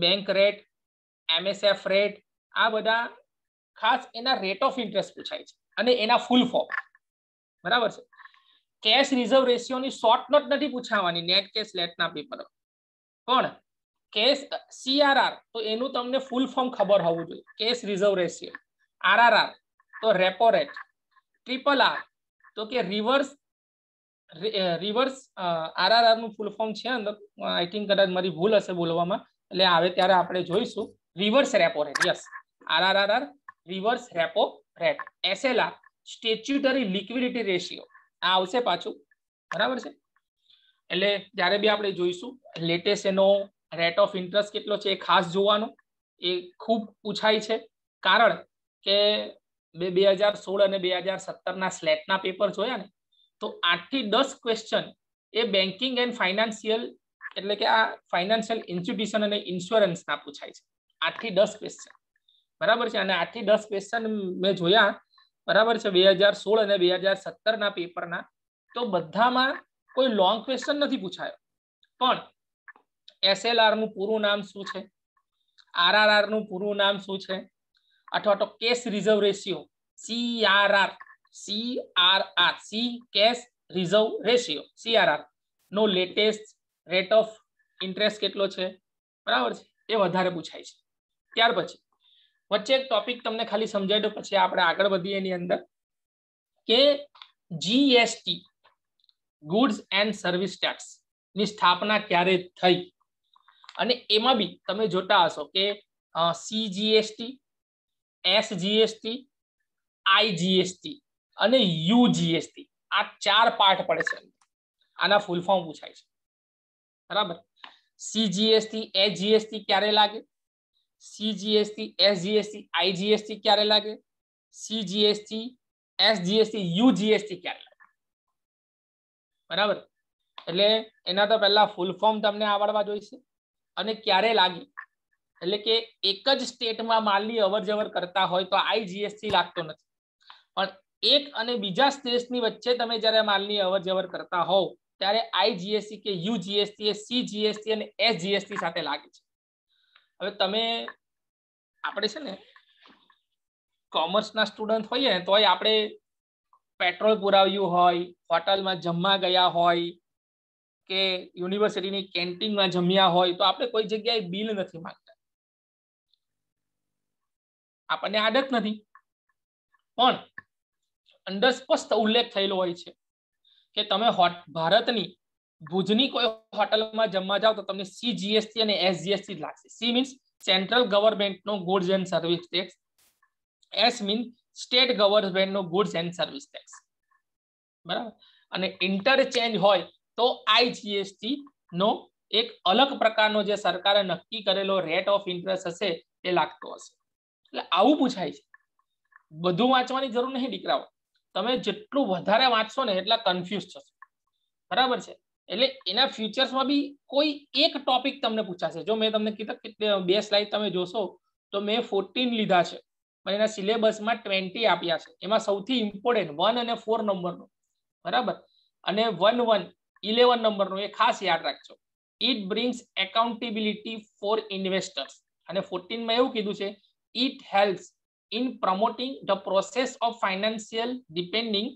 બેંક રેટ, એમએસએફ રેટ, આ બધા ખાસ એના રેટ ઓફ ઇન્ટરેસ્ટ પૂછાય છે અને એના ફૂલ ફોર્મ, બરાબર છે. કેશ રિઝર્વ રેશિયોની શોર્ટ નોટ નથી પૂછાવાની નેટ કે સ્લેટના પેપર, પણ કેશ CRR તો એનું તમને ફૂલ ફોર્મ ખબર હોવું જોઈએ. કેશ રિઝર્વ રેશિયો, RRR તો રેપો રેટ, RRR તો કે રિવર્સ RRR નું ફૂલ ફોર્મ છે અંદર, આઈ થિંક કદાચ મારી ભૂલ હશે બોલવામાં, એટલે આવે ત્યારે આપણે જોઈશું. Reverse repo rate, yes, RRR reverse repo rate. SLR statutory liquidity ratio આ આવશે પાછું, બરાબર છે. એટલે જ્યારે બી આપણે જોઈશું લેટેસ્ટ એનો રેટ ઓફ ઇન્ટરેસ્ટ કેટલો છે એ ખાસ જોવાનું, એ ખૂબ પૂછાય છે. કારણ કે 2016 અને 2017 ના સ્લેટના પેપર જોયા ને તો 8 થી 10 question A banking and financial એટલે કે આ ફાઇનાન્શિયલ ઇન્સ્ટિટ્યુશન અને ઇન્સ્યોરન્સ ના પૂછાય છે. 8 થી 10 ક્વેશ્ચન, બરાબર છે. અને 8 થી 10 ક્વેશ્ચન મેં જોયા, બરાબર છે, 2016 અને 2017 ના પેપરના, તો બધામાં કોઈ લોંગ ક્વેશ્ચન નથી પૂછાયો. પણ SLR નું પૂરું નામ શું છે, RRR નું પૂરું નામ શું છે, અથવા તો cash reserve ratio CRR cash reserve ratio CRR નો લેટેસ્ટ રેટ ઓફ ઇન્ટરેસ્ટ કેટલો છે, બરાબર છે, એ વધારે પૂછાય છે. ત્યાર પછી વચ્ચે એક ટોપિક તમને ખાલી સમજાવી દો, પછી આપણે આગળ વધીએ એની અંદર, કે GST goods and service tax ની સ્થાપના ક્યારે થઈ. અને એમાં બી તમે જોતા હશો કે CGST, SGST, IGST અને UGST આ 4 પાર્ટ પડે છે. આના ફૂલ ફોર્મ પૂછાય છે, બરાબર. CGST SGST ક્યારે લાગે, CGST SGST IGST ક્યારે લાગે, CGST SGST UGST ક્યારે લાગે, બરાબર. એટલે એના તો પહેલા ફૂલ ફોર્મ તમને આવડવા જોઈશે અને ક્યારે લાગી. એટલે કે એક જ સ્ટેટમાં માલની અવર જવર કરતા હોય તો IGST લાગતો નથી, પણ એક અને બીજા સ્ટેટની વચ્ચે તમે જ્યારે માલની અવર જવર કરતા હોવ ત્યારે IGST કે UGST એ CGST અને SGST સાથે લાગે છે. હવે તમે આપણે છે ને કોમર્સના સ્ટુડન્ટ હોઈએ ને તોય આપણે પેટ્રોલ પુરાવ્યું હોય, હોટલમાં જમવા ગયા હોય કે યુનિવર્સિટીની કેન્ટીનમાં જમ્યા હોય તો આપણે કોઈ જગ્યાએ બિલ નથી માંગતા, આપણને આદત નથી. પણ અંદર સ્પષ્ટ ઉલ્લેખ થયેલો હોય છે કે તમે ભારતની ભુજની કોઈ હોટલમાં જમવા જાઓ તો તમને CGST અને SGST જ લાગશે. C મીન્સ સેન્ટ્રલ ગવર્મેન્ટનો goods and service tax, S means state ગવર્મેન્ટનો ગુડ્સ એન્ડ સર્વિસ ટેક્સ, બરાબર. અને ઇન્ટરચેન્જ હોય તો IGST નો એક અલગ પ્રકારનો જે સરકારે નક્કી કરેલો રેટ ઓફ ઇન્ટરેસ્ટ હશે એ લાગતો હશે. એટલે આવું પૂછાય છે. બધું વાંચવાની જરૂર નહીં દીકરાઓ, તમે જેટલું વધારે વાંચશો ને એટલા કન્ફ્યુઝ થશો, બરાબર છે. એટલે એના ફ્યુચર્સમાં બી કોઈ એક ટોપિક તમને પૂછાશે. જો મેં તમને કીધું કે 2 સ્લાઇડ તમે જોશો તો મેં 14 લીધા છે, પણ એના સિલેબસમાં 20 આપ્યા છે. એમાં સૌથી ઇમ્પોર્ટન્ટ 1 અને 4 નંબરનો, બરાબર, અને 11 નંબરનો એ ખાસ યાદ રાખજો. It brings accountability for investors. અને 14 માં એવું કીધું છે, it helps in promoting the process of financial depending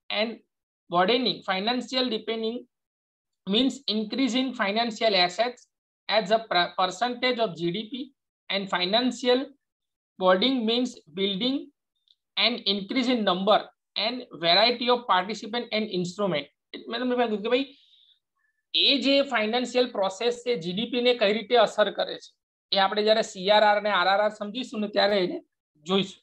and broadening. Financial depending means increasing financial assets as a percentage of GDP, and financial broadening means building and increasing number and variety of participant and instrument. मतलब કે ભાઈ એ જે financial process છે GDP ને કઈ રીતે અસર કરે છે એ આપણે જ્યારે CRR ને RRR સમજીશું ને ત્યારે એને જોઈશું.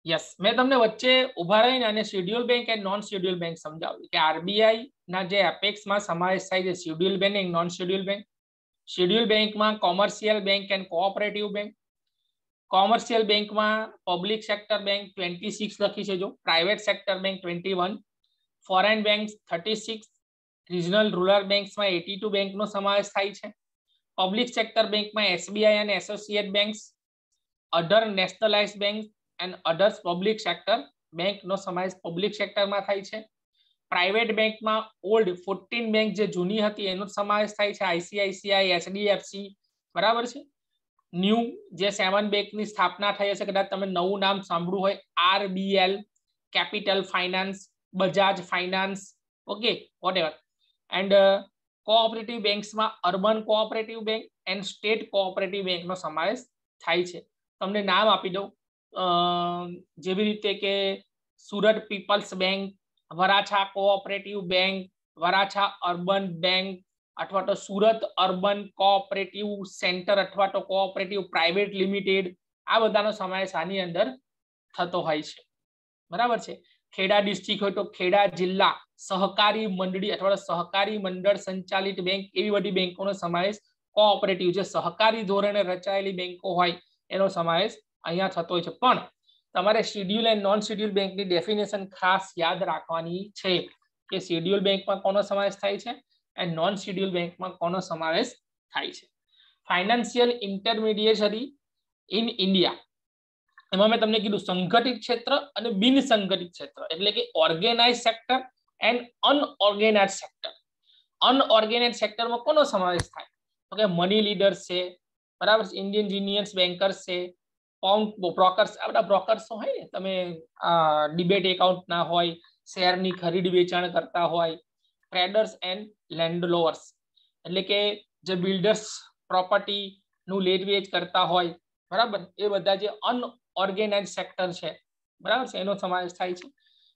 યસ, મેં તમને વચ્ચે ઉભા રહીને અને schedule bank and non schedule bank સમજાવ્યું કે RBI ના જે એપેક્સમાં સમાવેશ થાય છે શેડ્યુલ બેંક અને નોન શેડ્યુલ બેંક. શેડ્યુલ બેંકમાં commercial bank and cooperative bank, commercial બેંકમાં પબ્લિક સેક્ટર બેંક 26 લખી છે, જો private sector bank 21, foreign bank 36, regional rural બેંક્સમાં 82 બેંકનો સમાવેશ થાય છે. પબ્લિક સેક્ટર બેંકમાં SBI અને associate banks, other nationalised bank and others public sector બેંકનો સમાવેશ પબ્લિક સેક્ટરમાં થાય છે. પ્રાઇવેટ બેંકમાં ઓલ્ડ 14 બેંક જે જૂની હતી એનો સમાવેશ થાય છે, ICICI, HDFC, બરાબર છે. ન્યૂ જે 7 બેંકની સ્થાપના થઈ હશે, કદાચ તમે નવું નામ સાંભળ્યું હોય, RBL, capital finance, Bajaj finance, okay whatever. And cooperative બેંક્સમાં urban cooperative bank and state cooperative બેંકનો સમાવેશ થાય છે. તમને નામ આપી દઉં, જેવી રીતે કે Surat peoples bank, Varachha cooperative bank, Varachha urban bank, અથવા તો સુરત અર્બન કોઓપરેટિવ સેન્ટર અથવા તો કોઓપરેટિવ પ્રાઇવેટ લિમિટેડ, આ બધાનો સમાવેશ આની અંદર થતો હોય છે. બરાબર છે. ખેડા ડિસ્ટ્રિક્ટ હોય તો ખેડા જિલ્લા સહકારી મંડળી અથવા સહકારી મંડળ સંચાલિત બેંક, એવી બધી બેંકોનો સમાવેશ કોઓપરેટિવ જે સહકારી ધોરણે રચાયેલી બેંકો હોય એનો સમાવેશ અહીંયા થતો હોય છે. પણ તમારે શેડ્યુલ એન્ડ નોન શેડ્યુલ બેંકની ડેફિનેશન ખાસ યાદ રાખવાની છે કે શેડ્યુલ બેંકમાં કોનો સમાવેશ થાય છે એન્ડ નોન શેડ્યુલ બેંકમાં કોનો સમાવેશ થાય છે. ફાઇનાન્શિયલ ઇન્ટરમીડિયેટરી ઇન ઇન્ડિયા, એમાં મેં તમને કીધું સંગઠિત ક્ષેત્ર અને બિન સંગઠિત ક્ષેત્ર, એટલે કે organise sector and unorganise sector. Unorganise સેક્ટરમાં કોનો સમાવેશ થાય તો કે મની લીડર્સ છે, બરાબર, ઇન્ડિયન બેન્કર્સ છે, બ્રોકર્સ, આ બધા બ્રોકર્સ હોય ને, તમે ડિબેટ એકાઉન્ટ ના હોય, શેરની ખરીદ વેચાણ કરતા હોય, ટ્રેડર્સ એન્ડ લેન્ડલોઅર્સ, એટલે કે જે બિલ્ડર્સ પ્રોપર્ટી નું લે વેચ કરતા હોય, બરાબર, એ બધા જે અનઓર્ગેનાઇઝ સેક્ટર છે, બરાબર છે, એનો સમાવેશ થાય છે.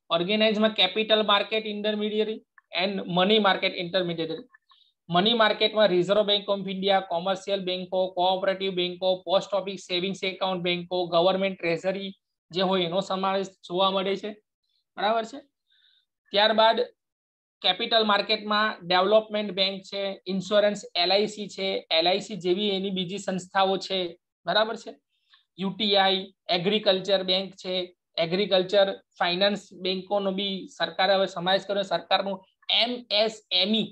ઓર્ગેનાઇઝમાં capital market intermediary and money market intermediary. Money માર્કેટમાં reserve bank of India, commercial બેંકો, કોઓપરેટિવ બેંકો, પોસ્ટ ઓફિસ સેવિંગ્સ એકાઉન્ટ બેંકો, ગવર્મેન્ટ ટ્રેઝરી જે હોય એનો સમાવેશ જોવા મળે છે, બરાબર છે. ત્યારબાદ કેપિટલ માર્કેટમાં ડેવલપમેન્ટ બેંક છે, ઇન્સ્યોરન્સ LIC છે, LIC જેવી એની બીજી સંસ્થાઓ છે, બરાબર છે. UTI એગ્રીકલ્ચર બેંક છે, એગ્રીકલ્ચર ફાઇનાન્સ બેંકોનો બી સરકારે હવે સમાવેશ કર્યો. સરકારનું MSME,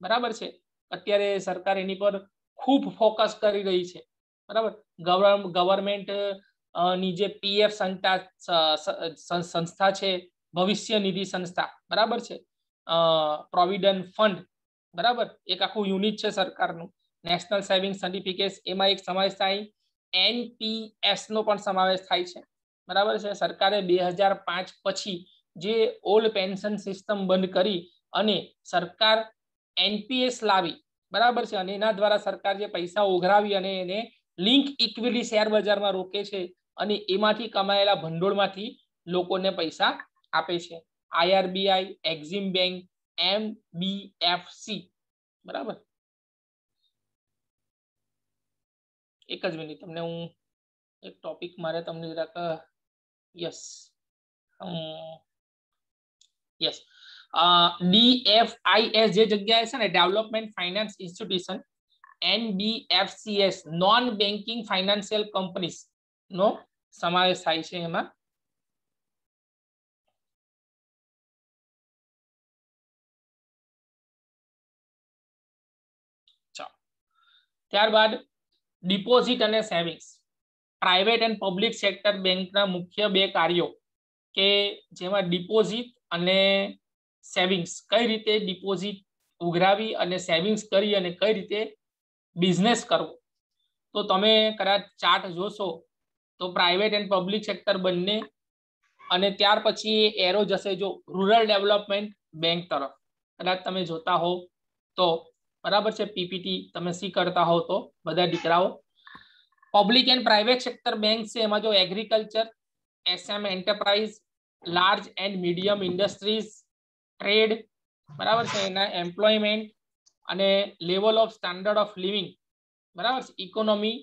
બરાબર છે, અત્યારે સરકાર એની પર ખૂબ ફોકસ કરી રહી છે, બરાબર. ગવર્મેન્ટ ની જે PF સંસ્થા છે, ભવિષ્ય નિધિ સંસ્થા, બરાબર છે, પ્રોવિડન્ટ ફંડ, બરાબર, એક આખું યુનિટ છે સરકારનું. નેશનલ સેવિંગ સર્ટિફિકેટ, એમાં એક સમાવેશ થાય. NPS નો પણ સમાવેશ થાય છે, બરાબર છે. સરકારે 2005 પછી જે ઓલ્ડ પેન્શન સિસ્ટમ બંધ કરી અને સરકાર NPS લાવી, બરાબર છે, અને એના દ્વારા સરકાર જે પૈસા ઉઘરાવી અને એને લિંક ઇક્વિટી શેર બજારમાં રોકે છે અને એમાંથી કમાયેલા ભંડોળમાંથી લોકોને પૈસા આપે છે. IRBI, એક્ઝિમ બેંક, MBFC, બરાબર. એક જ મિનિટ, તમને હું એક ટોપિક મારે તમને જરાક યસ DFIS જે જગ્યાએ છે ને, development finance institution, NBFCS non banking financial companies નો સમાવેશ થાય છે એમાં. ત્યારબાદ ડિપોઝિટ અને savings. Private and public sector બેંકના મુખ્ય બે કાર્યો કે જેમાં ડિપોઝિટ અને સેવિંગ્સ, કઈ રીતે ડિપોઝિટ ઉઘરાવી અને સેવિંગ્સ કરી અને કઈ રીતે બિઝનેસ કરવો. તો તમે કદાચ ચાર્ટ જોશો તો પ્રાઇવેટ એન્ડ પબ્લિક સેક્ટર બંને, અને ત્યાર પછી એરો જશે જો રૂરલ ડેવલપમેન્ટ બેંક તરફ, કદાચ તમે જોતા હો તો, બરાબર છે. PPT તમે સી કરતા હો તો બધા દીકરાઓ. Public and private sector bank છે, એમાં જો agriculture, SM enterprise, large and medium industries, trade, બરાબર છે, એના એમ્પ્લોયમેન્ટ અને level of standard of living, બરાબર છે, ઇકોનોમી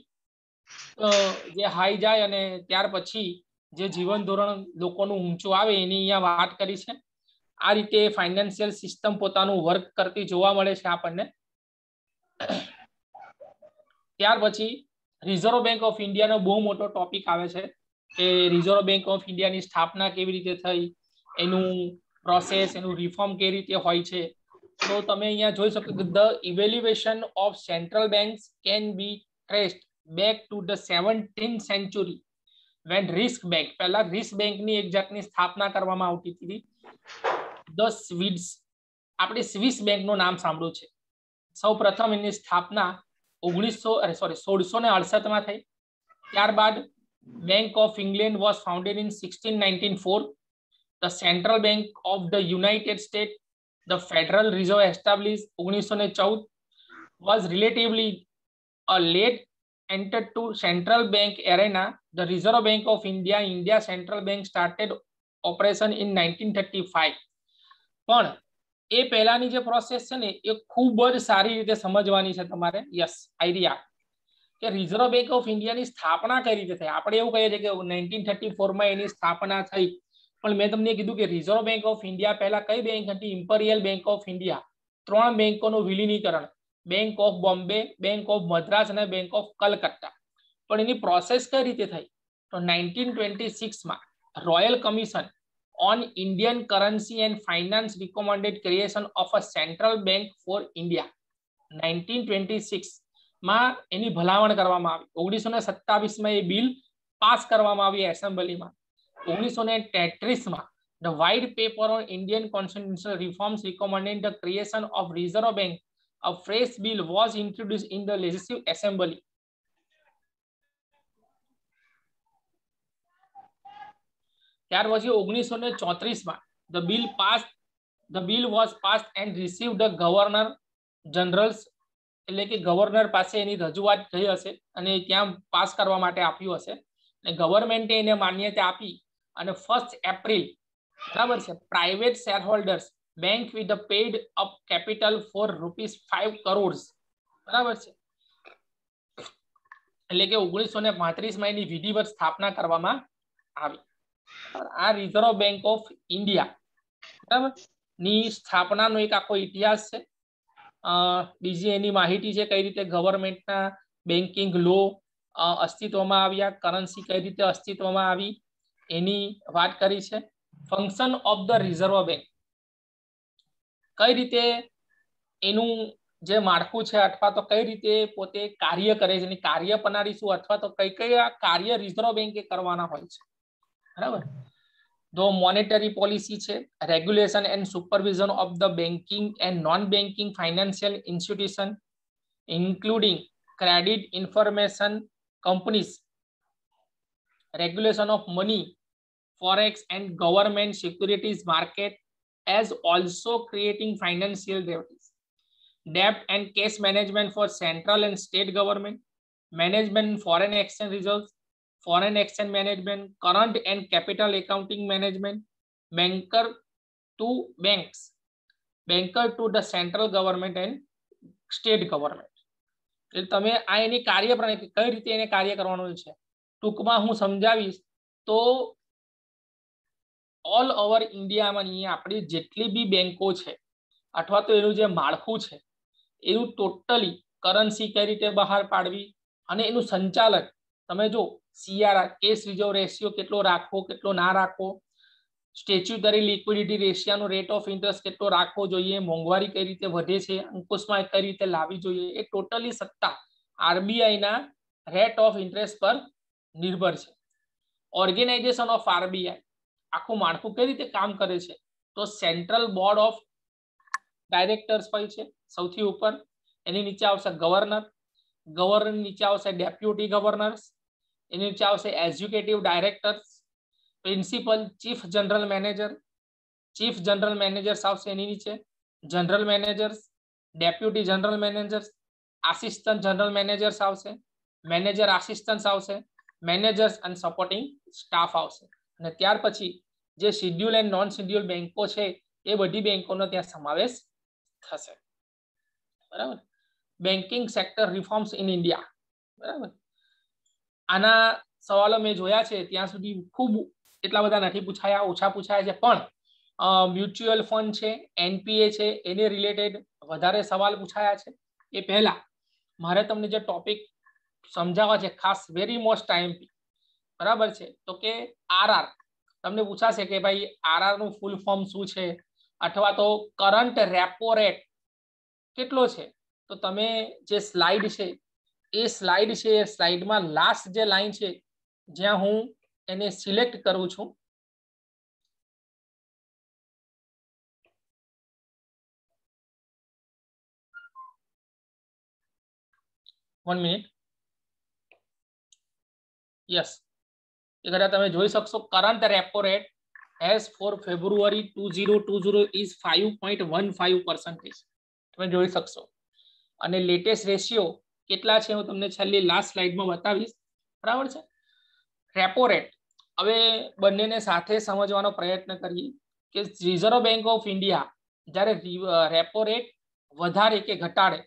જે હાઈ જાય અને ત્યાર પછી જે જીવન ધોરણ લોકોનું ઊંચું આવે એની અહીંયા વાત કરી છે. આ રીતે ફાઇનાન્શિયલ સિસ્ટમ પોતાનું વર્ક કરતી જોવા મળે છે આપણને. ત્યાર પછી રિઝર્વ બેંક ઓફ ઇન્ડિયાનો બહુ મોટો ટોપિક આવે છે કે રિઝર્વ બેંક ઓફ ઇન્ડિયાની સ્થાપના કેવી રીતે થઈ, એનું પ્રોસેસ, એનું રિફોર્મ કેવી રીતે હોય છે. તો તમે અહીંયા જોઈ શકો કે the evaluation of central banks can be traced back to the 17th century when risk bank, પહેલા રિસ્ક બેંકની એક જાતની સ્થાપના કરવામાં આવતી હતી. ધ સ્વીડ્સ, આપણે સ્વિસ બેંકનું નામ સાંભળ્યું છે. સૌ પ્રથમ એની સ્થાપના 1668 માં થઈ. ત્યારબાદ bank of England was founded in 1694. The central bank of the United state, the federal reserve establish 1914. was relatively a late entered to central bank arena. The Reserve Bank of India Central Bank started operation in 1935. પણ એ પહેલાની જે process છે ને એ ખૂબ જ સારી રીતે સમજવાની છે તમારે. યસ, આઈડિયા કે રિઝર્વ બેંક ઓફ ઇન્ડિયાની સ્થાપના કઈ રીતે થઈ. આપણે એવું કહીએ છીએ કે 1934 માં એની સ્થાપના થઈ, પણ મેં તમને કીધું કે રિઝર્વ બેંક ઓફ ઇન્ડિયા પહેલા કઈ બેંક હતી? Imperial bank of India. 3 બેંકોનું વિલીનીકરણ, bank of Bombay, bank of Madras અને બેંક ઓફ કલકત્તા. પણ એની પ્રોસેસ કઈ રીતે થઈ? તો 1926 માં royal commission on Indian currency and finance recommended creation of a central bank for India. 1926 માં એની ભલામણ કરવામાં આવી. 1927 માં એ બિલ પાસ કરવામાં આવી એસેમ્બલીમાં. 1933 માં the white paper on Indian constitutional reforms recommending the creation of Reserve Bank, a fresh bill was introduced in the Legislative Assembly. ત્યાર પછી 1934 માં the bill was passed and received the governor generals, એટલે કે governor પાસે એની રજૂઆત થઈ હશે અને ત્યાં પાસ કરવા માટે આપ્યું હશે અને ગવર્મેન્ટે એને માન્યતા આપી. અને 1 એપ્રિલ, બરાબર છે, private share holders bank with the paid up capital for ₹5 crores, બરાબર છે, એટલે કે 1935 માં એની વિધિવત સ્થાપના કરવામાં આવી. આ રિઝર્વ બેંક ઓફ ઇન્ડિયા, બરાબર, ની સ્થાપનાનો એક આખો ઇતિહાસ છે. બીજી એની માહિતી છે કઈ રીતે ગવર્મેન્ટના બેન્કિંગ લો અસ્તિત્વમાં આવ્યા, કરન્સી કઈ રીતે અસ્તિત્વમાં આવી એની વાત કરી છે. Function of the reserve bank, કઈ રીતે એનું જે માળખું છે અથવા તો કઈ રીતે પોતે કાર્ય કરે છે, એની કાર્ય પ્રણાલી શું અથવા તો કઈ કઈ કાર્ય રિઝર્વ બેંકે કરવાના હોય છે, બરાબર. તો મોનેટરી પોલિસી છે, regulation and supervision of the banking and non banking financial institution including credit information companies, regulation of money, forex and government securities market, as also creating financial derivatives, debt and cash management for central and state government, management foreign exchange reserves, foreign exchange management, current and capital accounting management, banker to banks, banker to the central government and state government. એટલે તમે આ એની કાર્યપ્રણાલી કઈ રીતે એને કાર્ય કરવાનું છે ટૂંકમાં હું સમજાવીશ. તો ઓલ ઓવર ઇન્ડિયામાં આપણી જેટલી બી બેંકો છે અથવા તો એનું જે માળખું છે એનું ટોટલી કરન્સી કઈ રીતે બહાર પાડવી અને એનું સંચાલન તમે જો CRR કેશ રિઝર્વ રેશિયો કેટલો રાખવો કેટલો ના રાખવો, સ્ટેચ્યુટરી લિક્વિડિટી રેશિયાનો રેટ ઓફ ઇન્ટરેસ્ટ કેટલો રાખવો જોઈએ, મોંઘવારી કઈ રીતે વધે છે અંકુશમાં કઈ રીતે લાવવી જોઈએ, એ ટોટલી સત્તા RBI ના રેટ ઓફ ઇન્ટરેસ્ટ પર નિર્ભર છે. ઓર્ગેનાઇઝેશન ઓફ RBI આખું માળખું કઈ રીતે કામ કરે છે? તો સેન્ટ્રલ બોર્ડ ઓફ ડાયરેક્ટર્સ હોય છે સૌથી ઉપર, એની નીચે આવશે ગવર્નર, ગવર્નર નીચે આવશે ડેપ્યુટી ગવર્નર્સ, એની નીચે આવશે executive directors, principal, chief general managers આવશે એની નીચે, general managers, deputy general managers, assistant general managers આવશે, મેનેજર આસિસ્ટન્ટ્સ આવશે, મેનેજર્સ અને સપોર્ટિંગ સ્ટાફ આવશે. અને ત્યાર પછી જે શેડ્યુલ એન્ડ નોન શેડ્યુલ બેંકો છે એ બધી બેંકોનો ત્યાં સમાવેશ થશે, બરાબર. Banking sector reforms in India, બરાબર. આના સવાલો મેં જોયા છે ત્યાં સુધી ખૂબ એટલા બધા નથી પૂછાયા, ઓછા પૂછાયા છે, પણ મ્યુચ્યુઅલ ફંડ છે, NPA છે, એને રિલેટેડ વધારે સવાલ પૂછાયા છે. એ પહેલા મારે તમને જે ટોપિક સમજાવવા છે ખાસ વેરી મોસ્ટ IMP, બરાબર છે, તો કે RR તમને પૂછાશે કે ભાઈ RR નું ફૂલ ફોર્મ શું છે અથવા તો કરંટ રેપો રેટ કેટલો છે. તો તમે જે સ્લાઇડ છે એ સ્લાઇડમાં લાસ્ટ જે લાઈન છે જ્યાં હું એને સિલેક્ટ કરું છું, 1 મિનિટ. યસ, એ કદાચ તમે જોઈ શકશો current repo rate as for February 2020 is 5.15%. તમે જોઈ શકશો. અને લેટેસ્ટ રેશિયો કેટલા છે હું તમને છેલ્લી લાસ્ટ સ્લાઇડમાં બતાવીશ. બરાબર છે. રેપો રેટ, હવે બંનેને સાથે સમજવાનો પ્રયત્ન કરીએ કે રિઝર્વ બેંક ઓફ ઇન્ડિયા જ્યારે રેપો રેટ વધારે કે ઘટાડે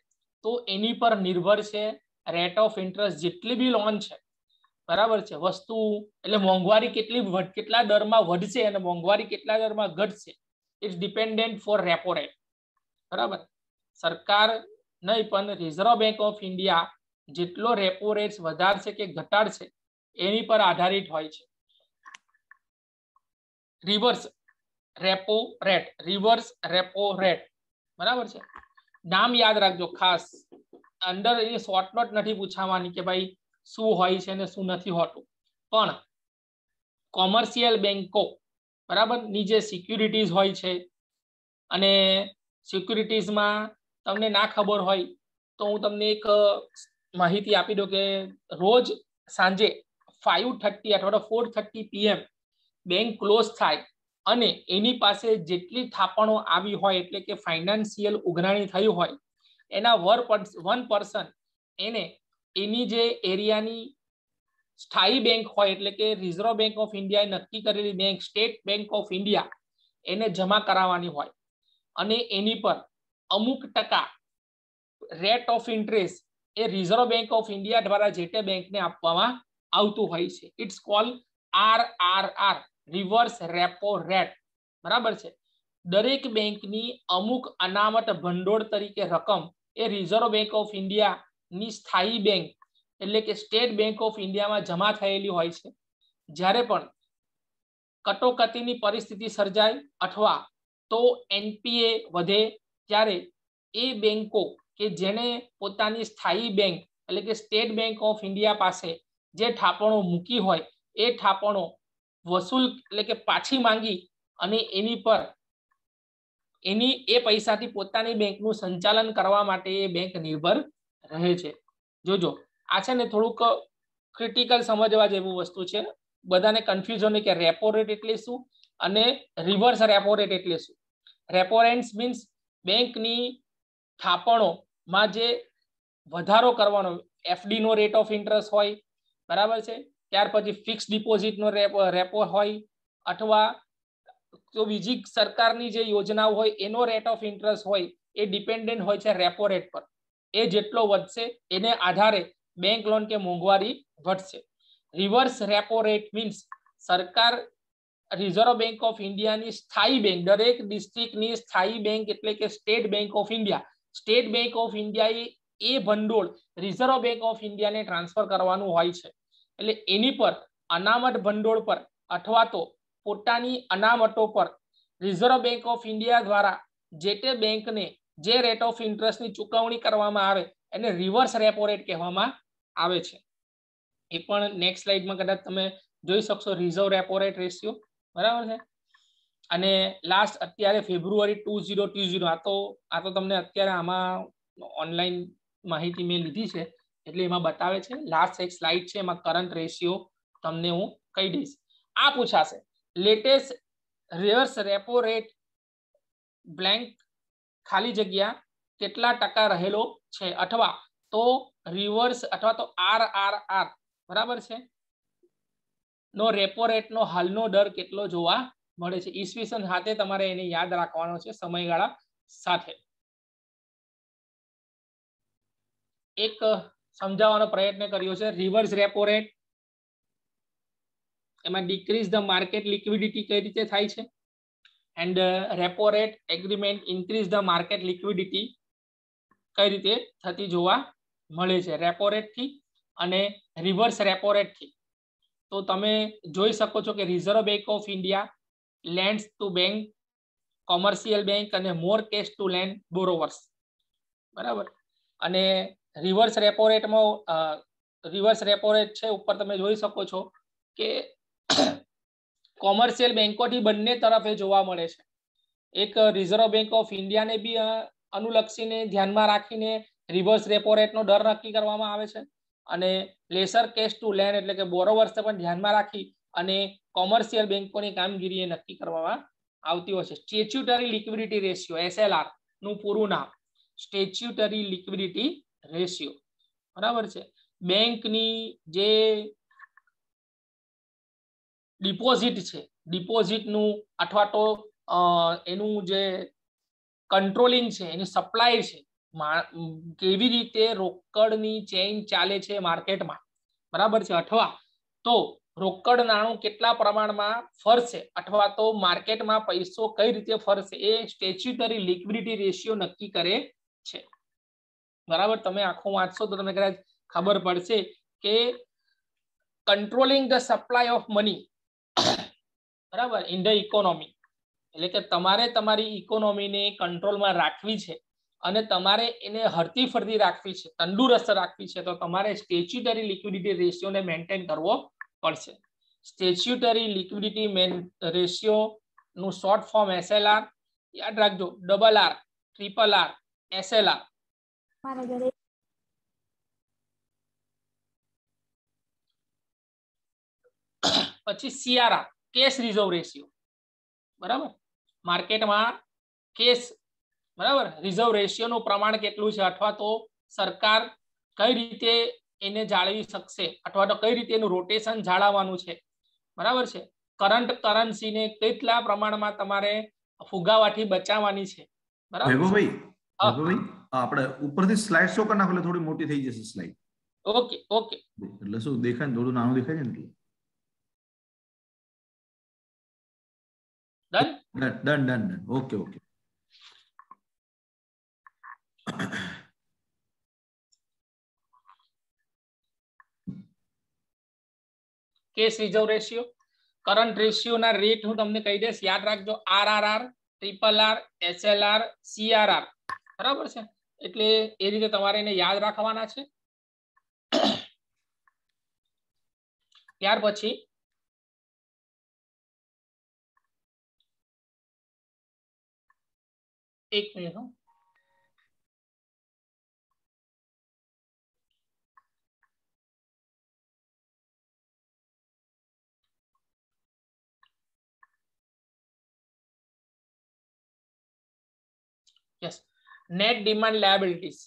તો એની પર નિર્ભર છે રેટ ઓફ ઇન્ટરેસ્ટ જેટલી બી લોન છે. બરાબર છે. વસ્તુ એટલે મોંઘવારી કેટલા દરમાં વધશે અને મોંઘવારી કેટલા દરમાં ઘટશે, it's dependent for repo rate. બરાબર. સરકાર નહીં પણ રિઝર્વ બેંક ઓફ ઇન્ડિયા જેટલો રેપો રેટ વધારશે કે ઘટાડશે એની પર આધારિત હોય છે. Reverse repo rate, reverse repo rate. બરાબર છે. નામ યાદ રાખજો ખાસ, અંદર એની શોર્ટ નોટ નથી પૂછાવાની કે ભાઈ શું હોય છે ને શું નથી હોતું, પણ કોમર્શિયલ બેંકો બરાબર ની જે સિક્યુરિટીઝ હોય છે, અને સિક્યુરિટીઝમાં તમને ના ખબર હોય તો હું તમને એક માહિતી આપી દઉં કે રોજ સાંજે 5:30 અથવા તો 4:30 PM બેંક ક્લોઝ થાય અને એની પાસે જેટલી થાપણો આવી હોય એટલે કે ફાઇનાન્શિયલ ઉઘરાણી થઈ હોય એના 1% એને એની જે એરિયાની સ્થાયી બેંક હોય એટલે કે રિઝર્વ બેંક ઓફ ઇન્ડિયાએ નક્કી કરેલી bank state bank of India એને જમા કરાવવાની હોય અને એની પર અમુક ટકા રેટ ઓફ ઇન્ટરેસ્ટ એ રિઝર્વ બેંક ઓફ ઇન્ડિયા દ્વારા જે તે બેંકને આપવામાં આવતું હોય છે. It's called RRR, reverse repo rate. બરાબર છે. દરેક બેંકની અમુક અનામત ભંડોળ તરીકે રકમ એ રિઝર્વ બેંક ઓફ ઇન્ડિયાની સ્થાયી બેંક એટલે કે સ્ટેટ બેંક ઓફ ઇન્ડિયામાં જમા થયેલી હોય છે. જ્યારે પણ કટોકટીની પરિસ્થિતિ સર્જાય અથવા તો NPA વધે ત્યારે એ બેંકો કે જેને પોતાની સ્થાયી બેંક એટલે કે સ્ટેટ બેંક ઓફ ઇન્ડિયા પાસે જે થાપણો મૂકી હોય એ થાપણો વસૂલ એટલે કે પાછી માંગી અને એની પર એની એ પૈસાથી પોતાની બેંકનું સંચાલન કરવા માટે એ બેંક નિર્ભર રહે છે. જોજો આ છે ને થોડુંક ક્રિટિકલ સમજવા જેવું વસ્તુ છે. બધાને કન્ફ્યુઝન કે રેપો રેટ એટલે શું અને રિવર્સ રેપો રેટ એટલે શું. રેપો રેટ મીન્સ બેંકની થાપણોમાં જે વધારો કરવાનો, FD નો રેટ ઓફ ઇન્ટરેસ્ટ હોય. બરાબર છે. ત્યાર પછી ફિક્સ ડિપોઝિટનો રેપો હોય અથવા તો બીજી સરકારની જે યોજનાઓ હોય એનો રેટ ઓફ ઇન્ટરેસ્ટ હોય એ ડિપેન્ડન્ટ હોય છે રેપો રેટ પર. એ જેટલો વધશે એને આધારે બેંક લોન કે મોંઘવારી વધશે. રિવર્સ રેપો રેટ મીન્સ સરકાર રિઝર્વ બેંક ઓફ ઇન્ડિયાની સ્થાયી બેંક, દરેક ડિસ્ટ્રિક્ટની સ્થાયી બેંક એટલે કે state bank of India, state bank of ઇન્ડિયાએ એ ભંડોળ રિઝર્વ બેંક ઓફ ઇન્ડિયાને ટ્રાન્સફર કરવાનું હોય છે. એટલે એની પર અનામત ભંડોળ પર અથવા તો પોતાની અનામતો પર રિઝર્વ બેંક ઓફ ઇન્ડિયા દ્વારા જે તે બેંકને જે રેટ ઓફ ઇન્ટરેસ્ટની ચૂકવણી કરવામાં આવે એને રિવર્સ રેપો રેટ કહેવામાં આવે છે. એ પણ નેક્સ્ટ સ્લાઇડમાં કદાચ તમે જોઈ શકશો રિઝર્વ રેપો રેટ રેશિયો. બરાબર છે. અને લાસ્ટ અત્યારે ફેબ્રુઆરી 2020 આ તો તમને અત્યારે આમાં ઓનલાઈન માહિતી મેં લીધી છે એટલે એમાં બતાવે છે. લાસ્ટ એક સ્લાઇડ છે એમાં કરંટ રેશિયો તમને હું કહી દઈશ. આ પૂછાશે latest reverse repo rate blank ખાલી જગ્યા કેટલા ટકા રહેલો છે અથવા તો રિવર્સ અથવા તો RRR બરાબર છે નો રેપો રેટ નો હાલનો દર કેટલો જોવા મળે છે. ઈસવીસન સાથે તમારે એને યાદ રાખવાનો છે સમયગાળા સાથે. એક સમજાવવાનો પ્રયત્ન કર્યો છે. રિવર્સ રેપો રેટ એમાં ડિક્રીઝ ધ માર્કેટ લિક્વિડિટી કઈ રીતે થાય છે and repo rate agreement increase the market liquidity કઈ રીતે થતી જોવા મળે છે રેપો રેટ થી અને રિવર્સ રેપો રેટ થી. તો તમે જોઈ શકો છો કે reserve bank of India lands to bank, commercial bank અને મોર કેશ ટુ લેન્ડ બોરોવર્સ. બરાબર. અને રિવર્સ રેપો રેટમાં રિવર્સ રેપો રેટ છે ઉપર તમે જોઈ શકો છો કે કોમર્શિયલ બેંકોથી બંને તરફે જોવા મળે છે. એક રિઝર્વ બેંક ઓફ ઇન્ડિયાને બી અનુલક્ષીને ધ્યાનમાં રાખીને રિવર્સ રેપો રેટનો દર નક્કી કરવામાં આવે છે અને લેસર કેશ ટુ લેન્ડ એટલે કે બોરોવર્સને પણ ધ્યાનમાં રાખી અને કોમર્શિયલ બેંકોની કામગીરી એ નક્કી કરવામાં આવતી હોય છે. સ્ટેચ્યુટરી લિક્વિડિટી રેશિયો SLR નું પૂરું નામ સ્ટેચ્યુટરી લિક્વિડિટી રેશિયો, બરાબર છે. બેંકની જે ડિપોઝિટ છે, ડિપોઝિટનું અથવા તો એનું જે કંટ્રોલિંગ છે, એની સપ્લાય છે, કેવી રીતે રોકડની ચેઇન ચાલે છે માર્કેટમાં, બરાબર છે, અથવા તો રોકડ નાણું કેટલા પ્રમાણમાં ફરશે અથવા તો માર્કેટમાં પૈસો કઈ રીતે ફરશે એ સ્ટેચ્યુટરી લિક્વિડિટી રેશિયો નક્કી કરે છે, બરાબર. તમે આખું વાંચશો તો તમને કદાચ ખબર પડશે કે controlling the supply of money, બરાબર, ઇન ધ ઇકોનોમી એટલે કે તમારે તમારી ઇકોનોમીને કંટ્રોલમાં રાખવી છે અને તમારે એને હરતી ફરતી રાખવી છે, તંદુરસ્ત રાખવી છે, તો તમારે સ્ટેચ્યુટરી લિક્વિડિટી રેશિયોને મેન્ટેન કરવો પડશે. સ્ટેચ્યુટરી લિક્વિડિટી રેશિયો નું શોર્ટ ફોર્મ SLR, યાદ રાખજો, RR, RRR, SLR. પછી CRR, કેશ રિઝર્વ રેશિયો, બરાબર. માર્કેટમાં કેશ, બરાબર, રિઝર્વ રેશિયોનું પ્રમાણ કેટલું છે અથવા તો સરકાર કઈ રીતે એને જાળવી શકશે અથવા તો કઈ રીતે એનું રોટેશન જાળવવાનું છે, બરાબર છે. કરંટ કરન્સીને કેટલા પ્રમાણમાં તમારે ફુગાવાથી બચાવવાની છે, બરાબર.
વૈભવભાઈ આપણે ઉપરથી સ્લાઇડ શો કરી નાખો એટલે થોડી મોટી થઈ જશે સ્લાઇડ.
ઓકે ઓકે,
એટલે શું દેખાય ને, થોડું નાનું દેખાય છે ને. Done. Okay.
Cache reserve ratio, current ratio ના રેટ હું તમને કહી દઈશ, યાદ રાખજો, RRR, RRR, SLR, CRR, બરાબર છે. એટલે એ રીતે તમારે એને યાદ રાખવાના છે. ત્યાર પછી એક minute, yes, net demand liabilities,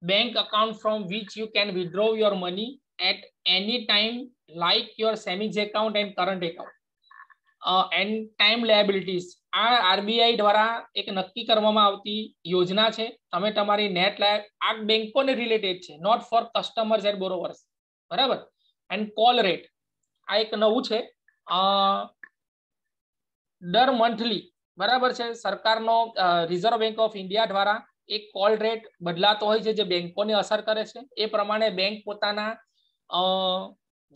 bank account from which you can withdraw your money at any time, like your savings account and current account. And time liabilities આ RBI દ્વારા એક નક્કી કરવામાં આવતી યોજના છે. તમે તમારી નેટ આ બેંકોને રિલેટેડ છે, નોટ ફોર કસ્ટમર્સ એન્ડ બોરોવર્સ, બરાબર. એન્ડ કોલ રેટ આ એક નવું છે, દર મંથલી, બરાબર છે, સરકારનો રિઝર્વ બેંક ઓફ ઇન્ડિયા દ્વારા એક કોલ રેટ બદલાતો હોય છે જે બેંકોને અસર કરે છે. એ પ્રમાણે બેંક પોતાના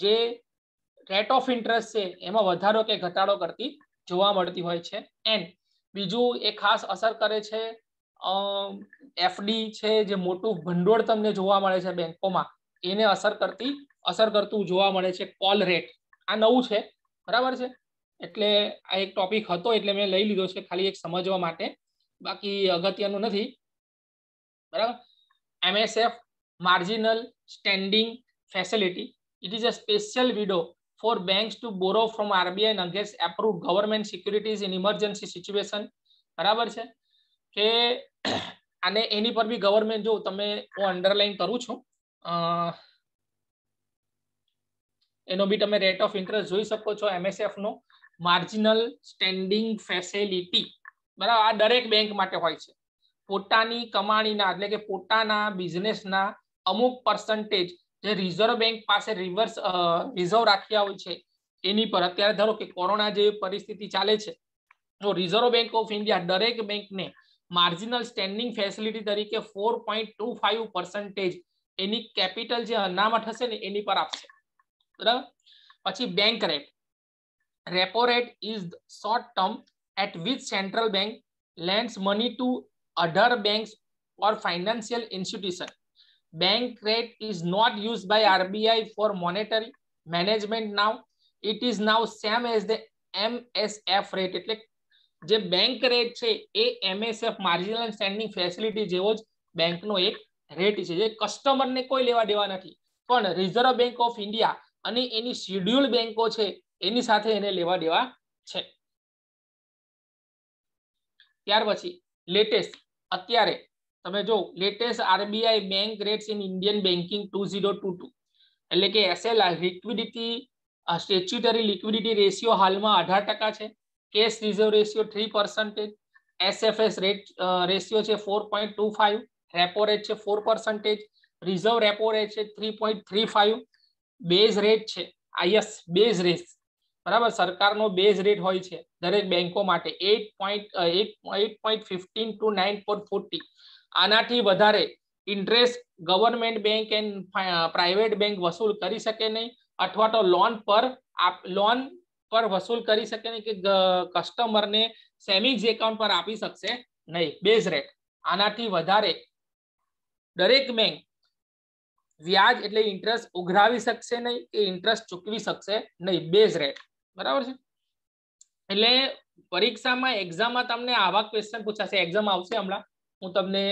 જે રેટ ઓફ ઇન્ટરેસ્ટ છે એમાં વધારો કે ઘટાડો કરતી જોવા મળતી હોય છે. એન્ડ બીજું એ ખાસ અસર કરે છે FD છે, જે મોટું ભંડોળ તમને જોવા મળે છે બેંકોમાં, એને અસર કરતું જોવા મળે છે કોલ રેટ. આ નવું છે, બરાબર છે. એટલે આ એક ટોપિક હતો એટલે મેં લઈ લીધો છે ખાલી એક સમજવા માટે, બાકી અગત્યનું નથી, બરાબર. MSF, marginal standing facility, it is a special window for banks to borrow from RBI and against approved government securities in emergency situation, બરાબર છે. કે અને એની પર બી ગવર્મેન્ટ, જો તમે હું અંડરલાઈન કરું છું, એનો બી તમે રેટ ઓફ ઇન્ટરેસ્ટ જોઈ શકો છો, MSF નો માર્જિનલ સ્ટેન્ડિંગ ફેસિલિટી, બરાબર. આ દરેક બેંક માટે હોય છે. પોતાની કમાણીના એટલે કે પોતાના બિઝનેસના અમુક પર્સન્ટેજ જે રિઝર્વ બેંક પાસે રિઝર્વ રાખ્યા હોય છે એની પર, અત્યારે ધારો કે કોરોના જેવી પરિસ્થિતિ ચાલે છે, તો રિઝર્વ બેંક ઓફ ઇન્ડિયા દરેક બેંકને માર્જિનલ સ્ટેન્ડિંગ ફેસિલિટી તરીકે 4.25% એની કેપિટલ જે અનામત હશે ને એની પર આપશે, બરાબર. પછી bank rate, repo rate is short term at which central bank lends money to other banks or financial institution. Bank rate is not used by RBI for monetary management now. It is now same as the MSF rate. એટલે જે bank rate છે એ MSF marginal standing facility જેવો જ બેંકનો એક rate છે, જે કસ્ટમરને કોઈ લેવા દેવા નથી, પણ રિઝર્વ બેંક ઓફ ઇન્ડિયા અને એની શેડ્યુલ બેંકો છે એની સાથે એને લેવા દેવા છે. ત્યાર પછી લેટેસ્ટ અત્યારે તમે જો latest RBI bank rates in Indian banking 2022 એટલે કે SLR liquidity statutory liquidity ratio હાલમાં 18% છે, cache reserve ratio 3%, એસએફએસ rate ratio છે 4.25, રેપો રેટ છે 4%, રિઝર્વ રેપો રેટ છે 3.35, બેઝ રેટ છે આઈએસ બેઝ રેટ બરાબર સરકારનો બેઝ રેટ હોય છે દરેક બેંકો માટે 8.15 to 9.40. આનાથી વધારે interest government bank and private bank વસૂલ કરી શકે નહીં, અથવા તો લોન પર વસૂલ કરી શકે નહીં કે કસ્ટમરને સેવિંગ્સ એકાઉન્ટ પર આપી શકશે નહીં. બેઝ રેટ આનાથી વધારે દરેક બેંક વ્યાજ એટલે ઇન્ટરેસ્ટ ઉઘરાવી શકશે નહીં કે ઇન્ટરેસ્ટ ચૂકવી શકશે નહીં. બેઝ રેટ બરાબર છે. એટલે પરીક્ષામાં એક્ઝામમાં તમને આવા ક્વેશ્ચન પૂછાશે. એક્ઝામ આવશે હમણાં, હું તમને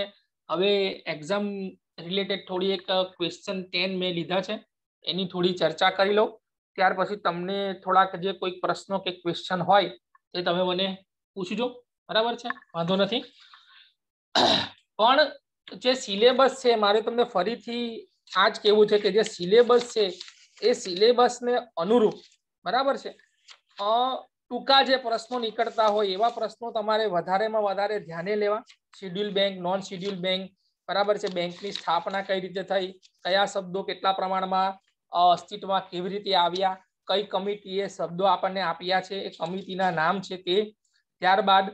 હવે એક્ઝામ રિલેટેડ થોડી એક ક્વેશ્ચન 10 મેં લીધા છે એની થોડી ચર્ચા કરી લઉં, ત્યાર પછી તમને થોડાક જે કોઈ પ્રશ્નો કે ક્વેશ્ચન હોય તે તમે મને પૂછજો, બરાબર છે, વાંધો નથી. પણ જે સિલેબસ છે મારે તમને ફરીથી આ જ કહેવું છે કે જે સિલેબસ છે એ સિલેબસને અનુરૂપ બરાબર છે ટૂંકા જે પ્રશ્નો નીકળતા હોય એવા પ્રશ્નો તમારે વધારેમાં વધારે ધ્યાને લેવા. Schedule bank, non schedule bank બરાબર છે, બેંકની સ્થાપના કઈ રીતે થઈ, કયા શબ્દો કેટલા પ્રમાણમાં અસ્તિત્વમાં કેવી રીતે આવ્યા, કઈ કમિટીએ શબ્દો આપણને આપ્યા છે એ કમિટીના નામ છે તે, ત્યારબાદ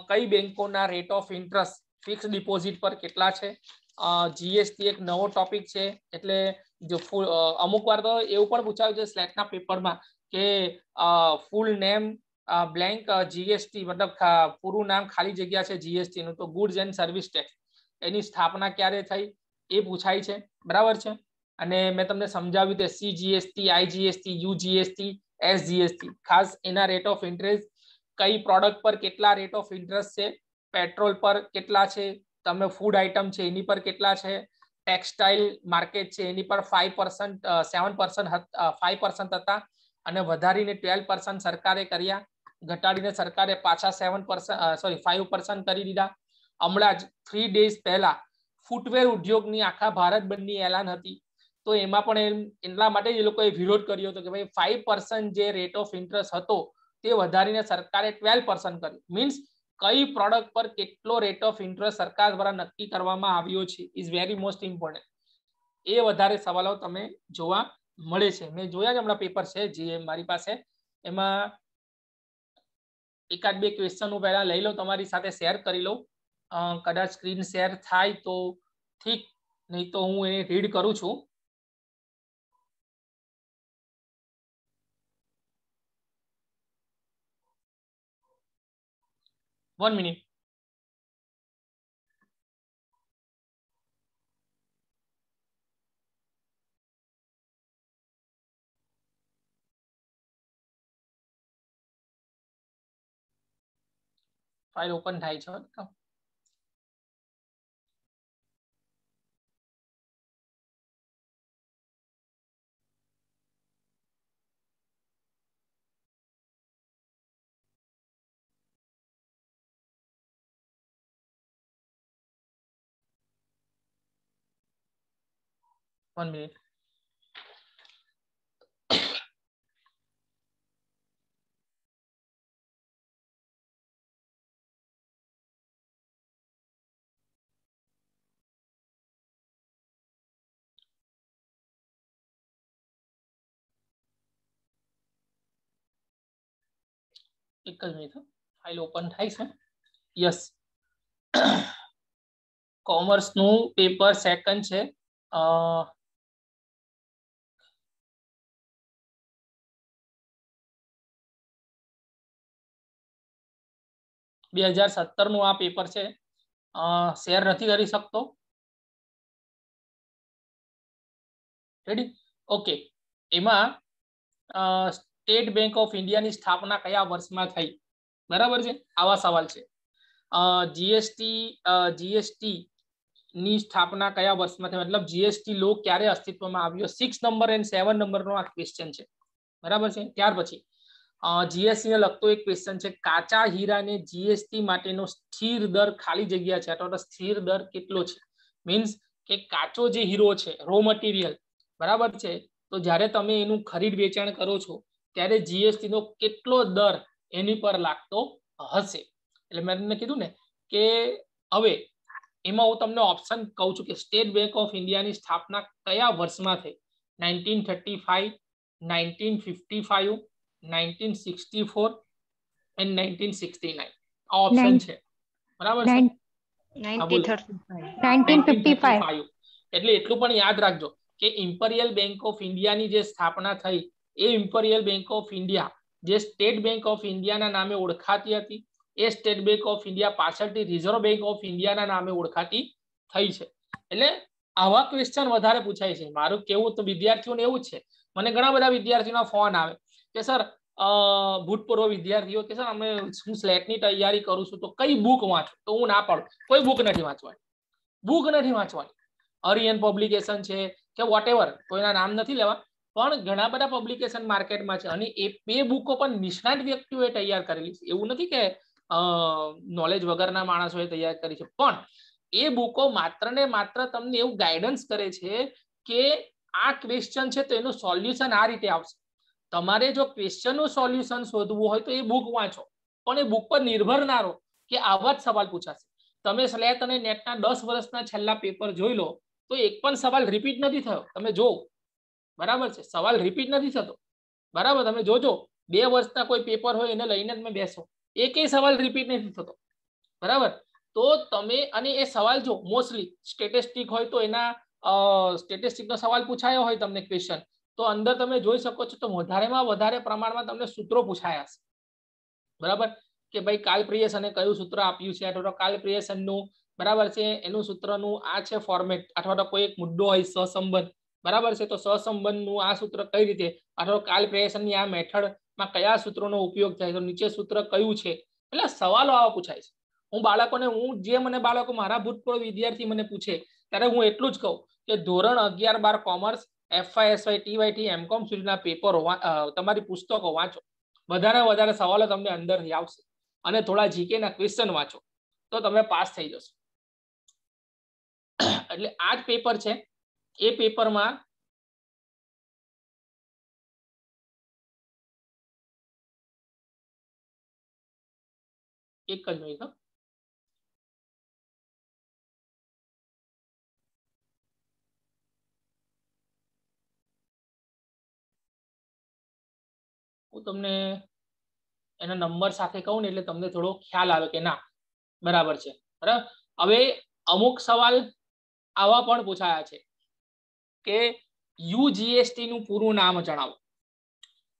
કઈ બેંકોના rate of interest fix deposit પર કેટલા છે, જીએસટી એક નવો ટોપિક છે એટલે જો અમુક વાર તો એવું પણ પૂછાયું છે સ્લેટના પેપરમાં કે ફૂલ નેમ બ્લેન્ક જીએસટી મતલબ પૂરું નામ ખાલી જગ્યા છે જીએસટી નું, તો ગુડ્સ એન્ડ સર્વિસ ટેક્સ એની સ્થાપના ક્યારે થઈ એ પૂછાય છે, બરાબર છે. અને મેં તમને સમજાવ્યું તે સીજીએસટી, આઈજીએસટી, યુજીએસટી, એસજીએસટી, ખાસ એના રેટ ઓફ ઇન્ટરેસ્ટ, કઈ પ્રોડક્ટ પર કેટલા રેટ ઓફ ઇન્ટરેસ્ટ છે, પેટ્રોલ પર કેટલા છે, તમે ફૂડ આઇટમ છે એની પર કેટલા છે, ટેક્સટાઇલ માર્કેટ છે એની પર 5% 5% હતા અને વધારીને 12% સરકારે કર્યા, ઘટાડીને સરકારે પાછા 5% કરી દીધા. હમણાં જ 3 days પહેલા ફૂટવેર ઉદ્યોગની આખા ભારત બંધની એલાન હતી, તો એમાં પણ એટલા માટે એ લોકોએ વિરોધ કર્યો હતો કે ભાઈ 5% જે રેટ ઓફ ઇન્ટરેસ્ટ હતો તે વધારીને સરકારે 12% કર્યું. મીન્સ કઈ પ્રોડક્ટ પર કેટલો રેટ ઓફ ઇન્ટરેસ્ટ સરકાર દ્વારા નક્કી કરવામાં આવ્યો છે ઇઝ વેરી મોસ્ટ ઇમ્પોર્ટન્ટ. એ વધારે સવાલો તમે જોવા મળે છે. મેં જોયા જ હમણાં પેપર છે જે મારી પાસે, એમાં એકાદ બે ક્વેશ્ચન હું પહેલા લઈ લઉં તમારી સાથે શેર કરી લઉં, કદાચ સ્ક્રીન શેર થાય તો ઠીક, નહીં તો હું એ રીડ કરું છું. One minute. ફાઇલ ઓપન થાય છે. One minute. એક જ મિનિટ, ફાઇલ ઓપન થાય છે. યસ, કોમર્સનું પેપર સેકન્ડ છે. 2017 નું આ પેપર છે. શેર નથી કરી શકતો. રેડી? ઓકે. એમાં સ્ટેટ બેંક ઓફ ઇન્ડિયાની સ્થાપના કયા વર્ષમાં થઈ, બરાબર છે, આવા સવાલ છે. જીએસટી ની સ્થાપના કયા વર્ષમાં થઈ, મતલબ જીએસટી લો ક્યારે અસ્તિત્વમાં આવ્યો. 6 નંબર અને 7 નંબરનો આ ક્વેશ્ચન છે, બરાબર છે. ત્યાર પછી જીએસટી ને લગતો એક ક્વેશ્ચન છે, કાચા હીરાને જીએસટી માટેનો સ્થિર દર ખાલી જગ્યા છે અથવા તો સ્થિર દર કેટલો છે. મીન્સ કે કાચો જે હીરો છે, રો મટીરિયલ, બરાબર છે, તો જ્યારે તમે એનું ખરીદ વેચાણ કરો છો ત્યારે જીએસટી નો કેટલો દર એની પર લાગતો હશે. એટલે મેં તમને કીધું ને કે હવે એમાં હું તમને ઓપ્શન કહું છું કે સ્ટેટ બેંક ઓફ ઇન્ડિયાની સ્થાપના કયા વર્ષમાં થઈ. 1935, 1955, 1964 and 1969 આ ઓપ્શન છે, બરાબર છે. 1955. એટલે એટલું પણ યાદ રાખજો કે ઇમ્પેરિયલ બેંક ઓફ ઇન્ડિયાની જે સ્થાપના થઈ એ ઇમ્પેરિયલ બેંક ઓફ ઇન્ડિયા જે સ્ટેટ બેંક ઓફ ઇન્ડિયાના નામે ઓળખાતી હતી એ સ્ટેટ બેંક ઓફ ઇન્ડિયા પાછળથી રિઝર્વ બેંક ઓફ ઇન્ડિયાના નામે ઓળખાતી થઈ છે. એટલે આવા ક્વેશ્ચન વધારે પૂછાય છે. મારું કેવું તો વિદ્યાર્થીઓને એવું જ છે, મને ઘણા બધા વિદ્યાર્થીઓના ફોન આવે કે સર ભૂતપૂર્વ વિદ્યાર્થીઓ કે સર અમે હું સ્લેટની તૈયારી કરું છું તો કઈ બુક વાંચું, તો હું ના પાડું કોઈ બુક નથી વાંચવાની. બુક નથી વાંચવાની. અરિયન પબ્લિકેશન છે કે વોટેવર, કોઈના નામ નથી લેવા, પણ ઘણા બધા પબ્લિકેશન માર્કેટમાં છે અને એ બે બુકો પણ નિષ્ણાત વ્યક્તિઓએ તૈયાર કરેલી છે. એવું નથી કે નોલેજ વગરના માણસોએ તૈયાર કરી છે, પણ એ બુકો માત્ર ને માત્ર તમને એવું ગાઈડન્સ કરે છે કે આ ક્વેશ્ચન છે તો એનું સોલ્યુશન આ રીતે આવશે. તમારે જો ક્વેશ્ચનનું સોલ્યુશન શોધવું હોય તો એ બુક વાંચો, પણ એ બુક પર નિર્ભર ના રહો કે આવા જ સવાલ પૂછાશે. તમે સ્લેટ અને નેટના 10 વર્ષના છેલ્લા પેપર જોઈ લો તો એક પણ સવાલ રિપીટ નથી થયો. તમે જો, બરાબર છે, સવાલ રિપીટ નથી થતો, બરાબર. તમે જોજો 2 વર્ષના કોઈ પેપર હોય એને લઈને તમે બેસો, એકેય સવાલ રિપીટ નથી થતો, બરાબર. તો તમે અને એ સવાલ જો મોસ્ટલી સ્ટેટિસ્ટિક હોય તો એના સ્ટેટિસ્ટિકનો સવાલ પૂછાયો હોય તમને ક્વેશ્ચન તો અંદર તમે જોઈ શકો છો તો વધારેમાં વધારે પ્રમાણમાં તમને સૂત્રો પૂછાયા છે, બરાબર. કે ભાઈ કાલપ્રિયસને કયું સૂત્ર આપ્યું છે અથવા તો કાલપ્રિયસનનું, બરાબર છે, એનું સૂત્રનું આ છે ફોર્મેટ, અથવા તો કોઈ એક મુદ્દો હોય સહસંબંધ, બરાબર છે, તો સહસંબંધનું આ સૂત્ર કઈ રીતે, અથવા તો કાલપ્રિયસનની આ મેથડમાં કયા સૂત્રોનો ઉપયોગ થાય, તો નીચે સૂત્ર કયું છે. એટલે સવાલો આવા પૂછાય છે. હું બાળકોને મને બાળકો મારા ભૂતપૂર્વ વિદ્યાર્થી મને પૂછે ત્યારે હું એટલું જ કહું કે ધોરણ 11-12 commerce, FY, SY, TYT, MCOM સુધીના પેપરો તમારી પુસ્તકો વાંચો, વધારે સવાલો તમને અંદરથી આવશે અને થોડા જીકે ના ક્વેશ્ચન વાંચો તો તમે પાસ થઈ જશો. એટલે આ જ પેપર છે. એ પેપરમાં એક જ મિનિટ, હું તમને એના નંબર સાથે કહું ને એટલે તમને થોડો ખ્યાલ આવે કે ના બરાબર છે, બરાબર. હવે અમુક સવાલ આવા પણ પૂછાયા છે કે યુજીએસટી નું પૂરું નામ જણાવો.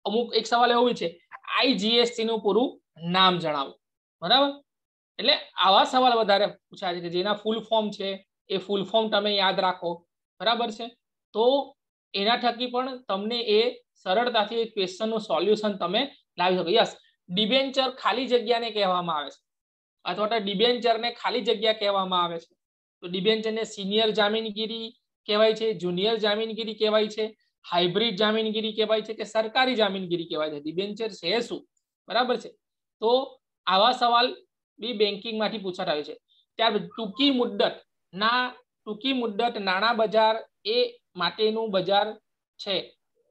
અમુક એક સવાલ એવો છે આઈજીએસટી નું પૂરું નામ જણાવો, બરાબર. એટલે આવા સવાલ વધારે પૂછાય છે કે જેના ફૂલ ફોર્મ છે એ ફૂલ ફોર્મ તમે યાદ રાખો, બરાબર છે. તો એના થકી પણ તમને એ સરળતાથી એ ક્વેશ્ચનનું સોલ્યુશન તમે લાવી શકો. યસ, ડિબેન્ચર ખાલી જગ્યાને કહેવામાં આવે છે અથવા તો ડિબેન્ચરને ખાલી જગ્યા કહેવામાં આવે છે. તો ડિબેન્ચરને સિનિયર જામીનગીરી કહેવાય છે, જુનિયર જામીનગીરી કહેવાય છે, હાઇબ્રિડ જામીનગીરી કહેવાય છે કે સરકારી જામીનગીરી કહેવાય છે. ડિબેન્ચર છે શું, બરાબર છે. તો આવા સવાલ બી બેન્કિંગમાંથી પૂછાતા હોય છે. ત્યાર ટૂંકી મુદ્દત નાણાં બજાર એ માટેનું બજાર છે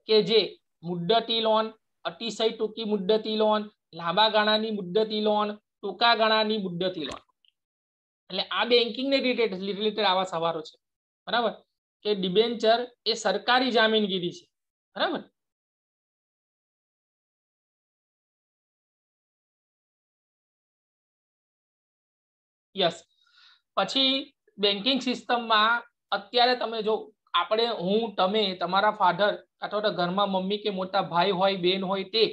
કે જે મુદ્દતી લોન, અતિશય ટૂંકી મુદ્દતી લોન, લાંબા ગાળાની મુદ્દતી લોન, ટૂંકા ગાળાની મુદ્દતી લોન. એટલે આ બેન્કિંગને રિલેટેડ આવા સવાલો છે, બરાબર. કે ડિબેન્ચર એ સરકારી જામીનગીરી છે, બરાબર. યસ. પછી બેન્કિંગ સિસ્ટમમાં અત્યારે તમે જો આપણે હું તમે તમારા ફાધર અથવા તો ઘરમાં મમ્મી કે મોટા ભાઈ હોય બેન હોય તે,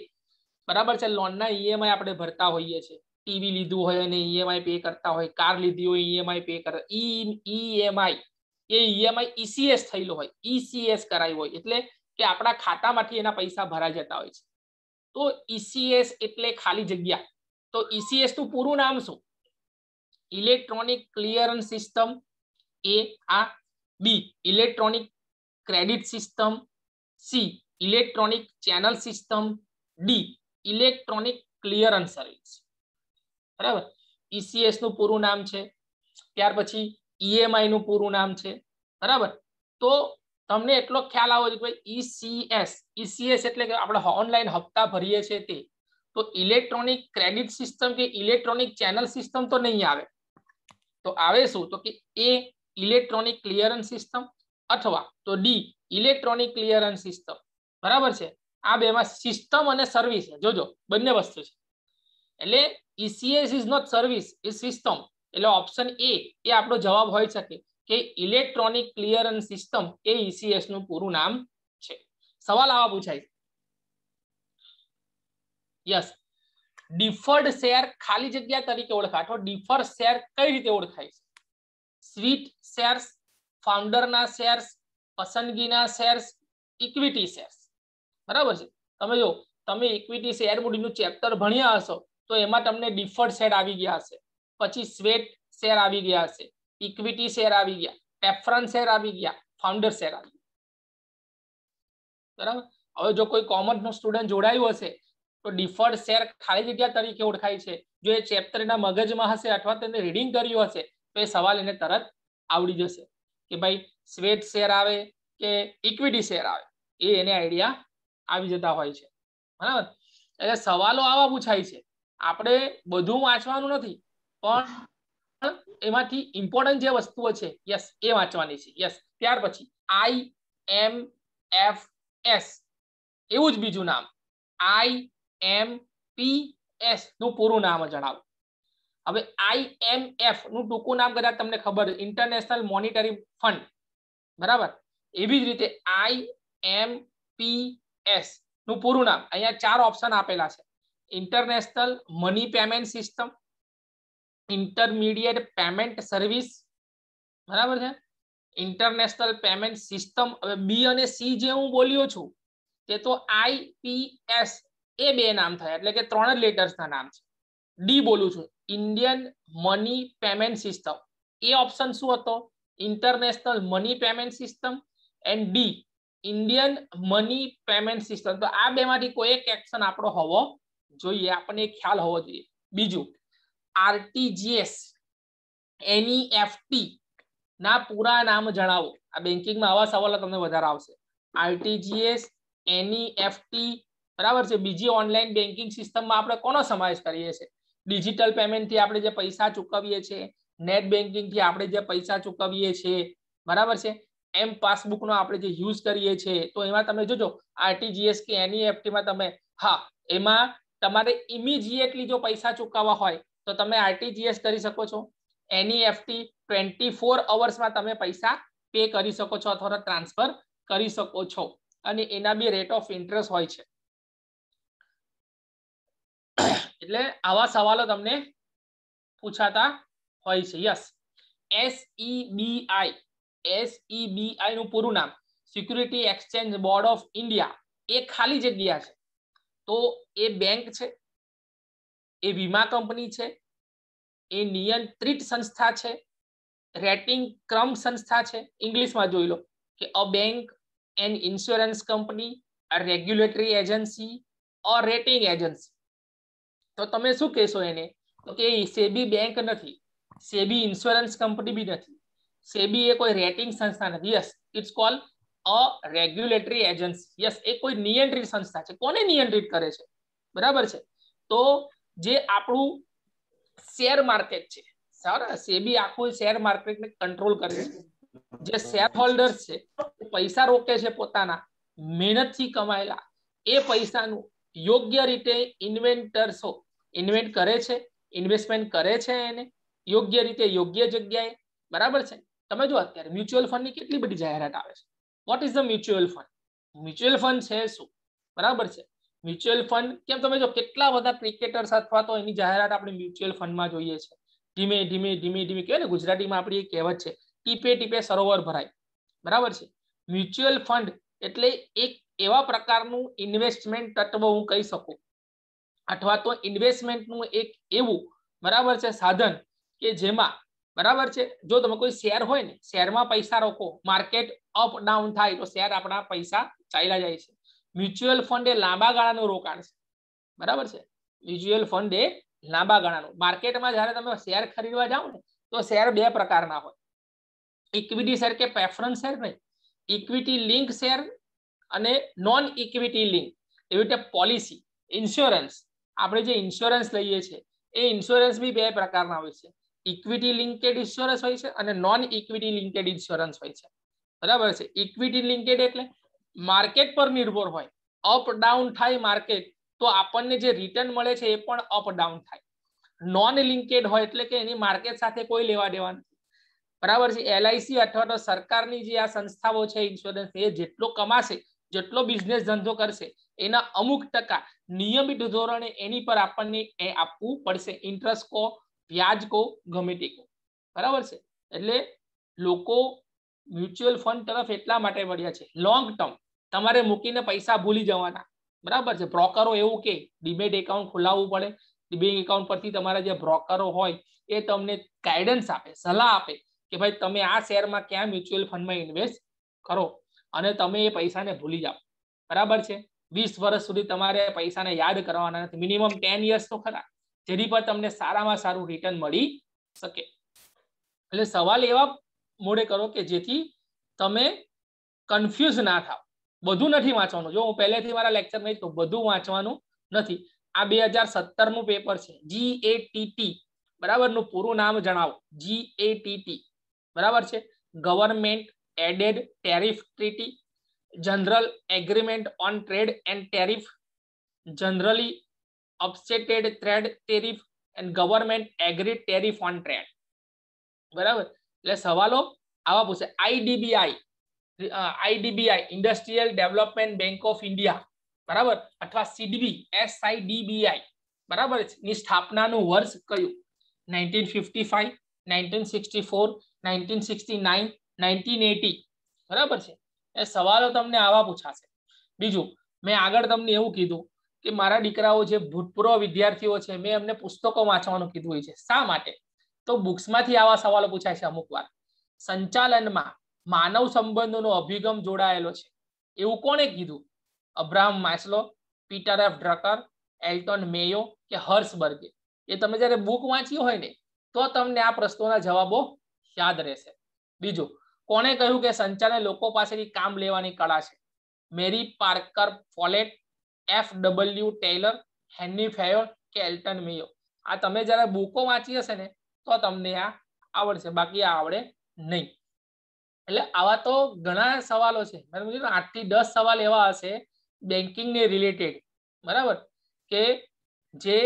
બરાબર છે, લોનના ઈએમઆઈ આપણે ભરતા હોઈએ છીએ. ટીવી લીધું હોય અને ઈએમઆઈ પે કરતા હોય, કાર લીધી હોય ઈએમઆઈ પે કરતા, ઈએમઆઈ એ ઈએમઆઈ ઈસીએસ થયેલો હોય, ઈસીએસ કરાયું હોય એટલે કે આપણા ખાતામાંથી એના પૈસા ભરાઈ જતા હોય છે. તો ઈસીએસ એટલે ખાલી જગ્યા. તો ઈસીએસ નું પૂરું નામ શું? ઇલેક્ટ્રોનિક ક્લિયરન્સ સિસ્ટમ, ए आ, B electronic credit system, C electronic channel system, D electronic clearance service. બરાબર. ईसीएस નું પૂરું નામ છે, ત્યાર પછી ईएमआई નું પૂરું નામ છે. બરાબર. તો તમને એટલો ખ્યાલ આવો કે ભાઈ ईसीएस એટલે કે આપણે ઓનલાઈન હપ્તા ભરીએ છીએ તે. તો ઇલેક્ટ્રોનિક ક્રેડિટ સિસ્ટમ કે ઇલેક્ટ્રોનિક ચેનલ સિસ્ટમ તો નહીં આવે. તો આવે શું? તો કે એ ઇલેક્ટ્રોનિક ક્લિયરન્સ સિસ્ટમ અથવા તો ડી ઇલેક્ટ્રોનિક ક્લિયરન્સ સિસ્ટમ. બરાબર છે. આ બેમાં સિસ્ટમ અને સર્વિસ જોજો બંને વસ્તુ છે. એટલે ECS is not service, is system. એટલે ઓપ્શન એ આપણો જવાબ હોઈ શકે કે ઇલેક્ટ્રોનિક ક્લિયરન્સ સિસ્ટમ એ ईसीएस નું પૂરું નામ છે. સવાલ આવા પૂછાય. યસ. ડિફર્ડ શેર ખાલી જગ્યા તરીકે ઓળખાય તો ડિફર્ડ શેર કઈ રીતે ઓળખાય છે? સ્વીટ શેર્સ, ફાઉન્ડરના શેર્સ, પસંદગીના શેર્સ, ઇક્વિટી શેર્સ. બરાબર છે. તમે જો તમે ઇક્વિટી શેર મૂડીનું ચેપ્ટર ભણ્યા હશો તો એમાં તમને ડિફર્ડ શેર આવી ગયા હશે, પછી સ્વેટ શેર આવી ગયા હશે, ઇક્વિટી શેર આવી ગયા, પ્રેફરન્સ શેર આવી ગયા, ફાઉન્ડર શેર આવી ગયા. બરાબર. હવે જો કોઈ કોમર્સ નો સ્ટુડન્ટ જોડાયું હશે તો ડિફર્ડ શેર ખાલી જગ્યા તરીકે ઓળખાય છે. જો એ ચેપ્ટર એના મગજમાં હશે અથવા તેને રીડિંગ કર્યું હશે તો એ સવાલ એને તરત આવડી જશે કે ભાઈ સ્વેટ શેર આવે કે ઇક્વિટી શેર આવે, એ એને આઈડિયા આવી જતા હોય છે. બરાબર. એટલે સવાલો આવા પૂછાય છે. આપણે બધું વાંચવાનું નથી પણ એમાંથી ઇમ્પોર્ટન્ટ જે વસ્તુઓ છે યસ એ વાંચવાની છે. યસ. ત્યાર પછી IMFS એવું જ બીજું નામ IMPS નું પૂરું નામ જણાવો. હવે IMF નું ટૂંકું નામ કદાચ તમને ખબર, ઇન્ટરનેશનલ મોનિટરી ફંડ. બરાબર. એવી જ રીતે IMPS નું પૂરું નામ અહીંયા 4 ઓપ્શન આપેલા છે. International money payment system, intermediate payment service. બરાબર છે. International payment system. હવે બી અને સી જે હું બોલ્યો છું તે તો IPS એ બે નામ થયા એટલે કે 3 જ લેટર્સના નામ છે. ડી બોલું છું ઇન્ડિયન મની પેમેન્ટ સિસ્ટમ. એ ઓપ્શન શું હતો? International money payment system and D Indian money payment system. તો આ બેમાંથી કોઈ એક એક્શન આપણો હોવો જોઈએ, આપણને ખ્યાલ હોવો જોઈએ. બીજું RTGS NEFT ના પૂરા નામ જણાવો. આ બેંકિંગમાં આવા સવાલો તમને વધારે આવશે. RTGS NEFT. બરાબર છે. બીજી ઓનલાઈન બેન્કિંગ સિસ્ટમમાં આપણે કોનો સમાવેશ કરીએ છીએ? ડિજિટલ પેમેન્ટથી આપણે જે પૈસા ચૂકવીએ છીએ, નેટ બેન્કિંગથી આપણે જે પૈસા ચૂકવીએ છીએ. બરાબર છે. એમ પાસબુકનો આપણે જે યુઝ કરીએ છીએ. તો એમાં તમે જોજો RTGS કે NEFT માં તમે એમાં તમારે ઇમિડિયેટલી જો પૈસા ચૂકવવા હોય તો તમે RTGS કરી શકો છો. NEFT 24 અવર્સમાં તમે પૈસા પે કરી શકો છો અથવા ટ્રાન્સફર કરી શકો છો અને એના બી રેટ ઓફ ઇન્ટરેસ્ટ હોય છે. એટલે આવા સવાલો તમને પૂછાતા હોય છે. યસ. SEBI નું પૂરું નામ security exchange board of India. એ ખાલી જગ્યા છે. તો એ બેંક છે, એ વીમા કંપની છે, એ નિયંત્રિત સંસ્થા છે, રેટિંગ ક્રમ સંસ્થા છે. ઇંગ્લિશમાં જોઈ લો કે a bank and insurance company, a regulatory agency or rating agency. તો તમે શું કહેશો એને? તો કે સેબી બેંક નથી, સેબી ઇન્સ્યોરન્સ કંપની બી નથી, સેબી એ કોઈ રેટિંગ સંસ્થા નથી. Yes, it's call a regulatory agency. Yes, એ કોઈ નિયંત્રિત સંસ્થા છે. કોને નિયંત્રિત કરે છે? બરાબર છે. તો જે આપણું શેર માર્કેટ છે, સેબી આખું શેર માર્કેટને કંટ્રોલ કરે છે. જે શેર હોલ્ડર્સ છે પૈસા રોકે છે પોતાના મહેનતથી કમાયેલા, એ પૈસાનું યોગ્ય રીતે ઇન્વેસ્ટર્સો ઇન્વેસ્ટ કરે છે, ઇન્વેસ્ટમેન્ટ કરે છે એને યોગ્ય રીતે યોગ્ય જગ્યાએ. બરાબર છે. તમે જો અત્યારે મ્યુચ્યુઅલ ફંડની કેટલી બધી જાહેરાત આવે છે. What is the mutual fund? Mutual fund છે શું? બરાબર છે. મ્યુચ્યુઅલ ફંડ કેમ તમે જો કેટલા બધા ક્રિકેટર્સ અથવા તો એની જાહેરાત આપણે મ્યુચ્યુઅલ ફંડમાં જોઈએ છે. ધીમે ધીમે ધીમે ધીમે કહેવાય ને, ગુજરાતીમાં આપણી એક કહેવત છે, ટીપે ટીપે સરોવર ભરાય. બરાબર છે. મ્યુચ્યુઅલ ફંડ એટલે એક એવા પ્રકારનું ઇન્વેસ્ટમેન્ટ તત્વ હું કહી શકું, અથવા તો ઇન્વેસ્ટમેન્ટનું એક એવું બરાબર છે સાધન કે જેમાં બરાબર છે. જો તમે કોઈ શેર હોય ને, શેરમાં પૈસા રોકો, માર્કેટ અપ ડાઉન થાય તો શેર આપણા પૈસા ચાલ્યા જાય છે. મ્યુચ્યુઅલ ફંડ એ લાંબા ગાળાનું રોકાણ છે. બરાબર છે. મ્યુચ્યુઅલ ફંડ એ લાંબા ગાળાનું. માર્કેટમાં જ્યારે તમે શેર ખરીદવા જાઓ ને તો શેર બે પ્રકારના હોય, ઇક્વિટી શેર કે પ્રેફરન્સ શેર નહીં, ઇક્વિટી લિંક શેર અને નોન ઇક્વિટી લિંક. એવી રીતે પોલિસી, ઇન્સ્યોરન્સ, આપણે જે ઇન્સ્યોરન્સ લઈએ છીએ એ ઇન્સ્યોરન્સ બી બે પ્રકારના હોય છે. ઇક્વિટી લિંકેડ ઇન્સ્યોરન્સ હોય છે અને નોન ઇક્વિટી લિંકેડ ઇન્સ્યોરન્સ હોય છે. બરાબર છે. ઇક્વિટી લિંકેડ એટલે માર્કેટ પર નિર્ભર હોય, અપ ડાઉન થાય માર્કેટ તો આપણને જે રિટર્ન મળે છે એ પણ અપ ડાઉન થાય. નોન લિંકેડ હોય એટલે કે એની માર્કેટ સાથે કોઈ લેવા દેવા નથી. બરાબર છે. એલઆઈસી અથવા તો સરકારની જે આ સંસ્થાઓ છે ઇન્સ્યોરન્સ, એ જેટલો કમાશે, જેટલો બિઝનેસ ધંધો કરશે એના અમુક ટકા નિયમિત ધોરણે એની પર આપણને એ આપવું પડશે. ઇન્ટરેસ્ટ કો, વ્યાજ કો, ગમે તે કો. બરાબર છે. એટલે લોકો મ્યુચ્યુઅલ ફંડ તરફ એટલા માટે વળ્યા છે, લોંગ ટર્મ. તમારે મૂકીને પૈસા ભૂલી જવાના. બરાબર છે. બ્રોકરો એવું કે ડીમેટ એકાઉન્ટ ખોલાવવું પડે, ડીમેટ એકાઉન્ટ પરથી તમારા જે બ્રોકરો હોય એ તમને ગાઈડન્સ આપે, સલાહ આપે કે ભાઈ તમે આ શેરમાં ક્યાં મ્યુચ્યુઅલ ફંડમાં ઇન્વેસ્ટ કરો અને તમે એ પૈસાને ભૂલી જાઓ. બરાબર છે. 20 વર્ષ સુધી તમારે પૈસાને યાદ કરવાના નથી, મિનિમમ 10 યર્સ તો ખરા, જેની પર તમને સારામાં સારું રિટર્ન મળી શકે. એટલે સવાલ એવા મોડે કરો કે જેથી તમે કન્ફ્યુઝ ના થાવ. બધું નથી વાંચવાનું. જો હું પહેલેથી મારા લેક્ચરમાં તો બધું વાંચવાનું નથી. આ 2017 નું પેપર છે, GATT. બરાબર, નું પૂરું નામ જણાવો. GATT. બરાબર છે. Government aided tariff treaty, general agreement on trade and tariff, generally upsetted trade tariff and government agreed tariff on trade. બરાબર. એટલે સવાલો આવા પૂછે. IDBI industrial development bank of India, બરાબર, અથવા સિડબી SIDBI, બરાબર, ની સ્થાપનાનું વર્ષ કયું? 1955, 1964, 1969, 1980. બરાબર છે. એ સવાલો તમને આવા પૂછાશે. બીજું, મેં આગળ તમને એવું કીધું કે મારા દીકરાઓ જે ભૂતપૂર્વ વિદ્યાર્થીઓ છે મેં એમને પુસ્તકો વાંચવાનું કીધું હોય છે. શા માટે? તો બુક્સમાંથી આવા સવાલો પૂછાય છે અમુક વાર. સંચાલનમાં માનવ સંબંધોનો અભિગમ જોડાયેલો છે એવું કોણે કીધું? Abraham Maslow, Peter F Drucker, Elton Mayo કે હર્ષબર્ગે? એ તમે જ્યારે બુક વાંચી હોય ને તો તમને આ પ્રશ્નોના જવાબો યાદ રહેશે. બીજું, કોણે કહ્યું કે સંચાલન લોકો પાસેથી કામ લેવાની કળા છે? Mary Parker Follett, FW Taylor, Henry Fayol કે એલ્ટન મેયો? આ તમે જ્યારે બુકો વાંચી હશે ને તો તમને આ આવડશે, બાકી આ આવડે નહીં. એટલે આવા તો ઘણા સવાલો છે. મેં કીધું 8 થી 10 સવાલ એવા હશે બેન્કિંગ ને રિલેટેડ, બરાબર, કે જે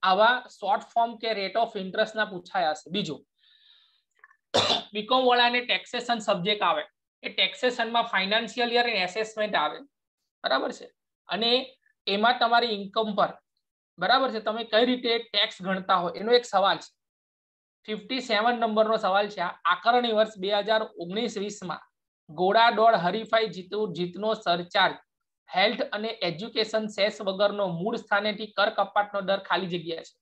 આવા શોર્ટ ફોર્મ કે રેટ ઓફ ઇન્ટરેસ્ટ ના પૂછાયા હશે. બીજું, બીકોમ વાળાને ટેક્સેશન સબ્જેક્ટ આવે, એ ટેક્સેશનમાં ફાઇનાન્શિયલ યર એસેસમેન્ટ આવે. બરાબર છે. અને એમાં તમારી ઇન્કમ પર, બરાબર છે, તમે કઈ રીતે ટેક્સ ગણતા હોય એનો એક સવાલ છે. 57 નંબરનો સવાલ છે. આકારણી વર્ષ 2019-20 ગોળાદોડ હરીફાઈ જીતનો સરચાર્જ હેલ્થ અને એજ્યુકેશન સેસ વગરનો મૂળ સ્થાનેથી કર કપાતનો દર ખાલી જગ્યા છે.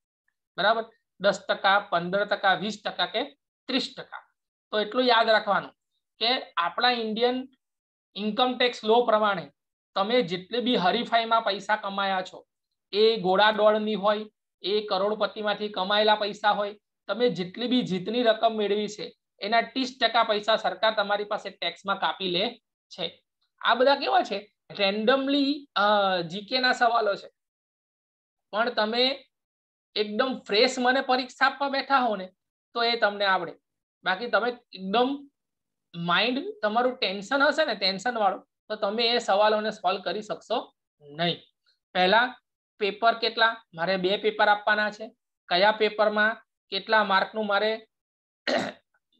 બરાબર, 10%, 15%, 20% કે 30%. તો એટલું યાદ રાખવાનું કે આપણા ઇન્ડિયન ઇન્કમ ટેક્સ લો પ્રમાણે તમે જેટલી બી હરીફાઈમાં પૈસા કમાયા છો, એ ગોળાદોડની હોય, એ કરોડપતિમાંથી કમાયેલા પૈસા હોય, તમે જેટલી બી જીતની રકમ મેળવી છે એના 30% પૈસા સરકાર તમારી પાસે ટેક્સમાં કાપી લે છે. આ બધા કેવા છે? રેન્ડમલી જીકે ના સવાલો છે. પણ તમે એકદમ ફ્રેશ મને પરીક્ષા આપવા બેઠા હો ને તો એ તમને આવડે. બાકી તમે એકદમ માઇન્ડ તમારું ટેન્શન હશે ને, ટેન્શન વાળું, તો તમે એ સવાલોને સોલ્વ કરી શકશો નહીં. પહેલા પેપર કેટલા? મારે 2 પેપર આપવાના છે. કયા પેપરમાં કેટલા માર્કનું મારે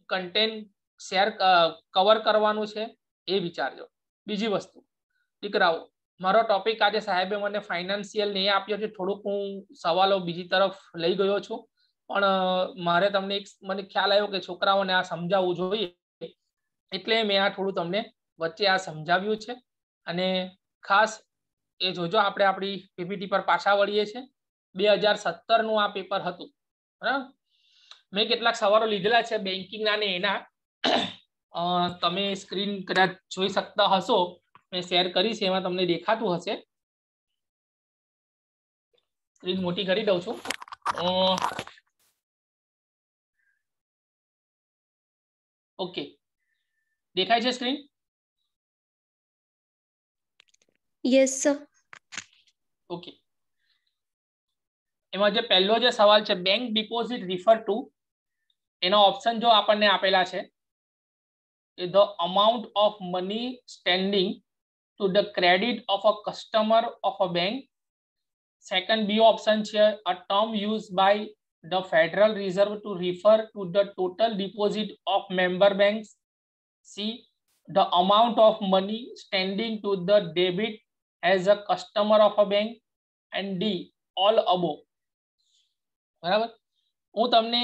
કન્ટેન્ટ શેર કવર કરવાનું છે એ વિચારજો. બીજી વસ્તુ, દીકરાઓ, મારો ટોપિક આજે સાહેબે મને ફાઇનાન્શિયલ ને એ આપ્યો છે, થોડુંક હું સવાલો બીજી તરફ લઈ ગયો છું, પણ મારે તમને મને ખ્યાલ આવ્યો કે છોકરાઓને આ સમજાવવું જોઈએ એટલે મેં આ થોડું તમને વચ્ચે આ સમજાવ્યું છે. અને ખાસ એ જોજો, આપણે આપણી પીપીટી પર પાછા વળીએ છીએ. 2017 નું આ પેપર હતું, બરાબર. મેં કેટલાક સવાલો લીધેલા છે બેન્કિંગના ને એના. તમે સ્ક્રીન કદાચ જોઈ શકતા હશો, મેં શેર કરી છે, એમાં તમને દેખાતું હશે. સ્ક્રીન મોટી કરી દઉં છું. ઓકે, દેખાય છે સ્ક્રીન?
Yes sir.
ઓકે, એમાં જે પહેલો જે સવાલ છે, બેંક ડિપોઝિટ રિફર ટુ, એનો ઓપ્શન જો આપણને આપેલા છે, the amount of money standing to the credit of a customer of a bank. Second B option છે, a term used by the Federal Reserve to refer to the total deposit of member banks. C, the amount of money standing to the debit as a customer of a bank. And D, all above. બરાબર. હું તમને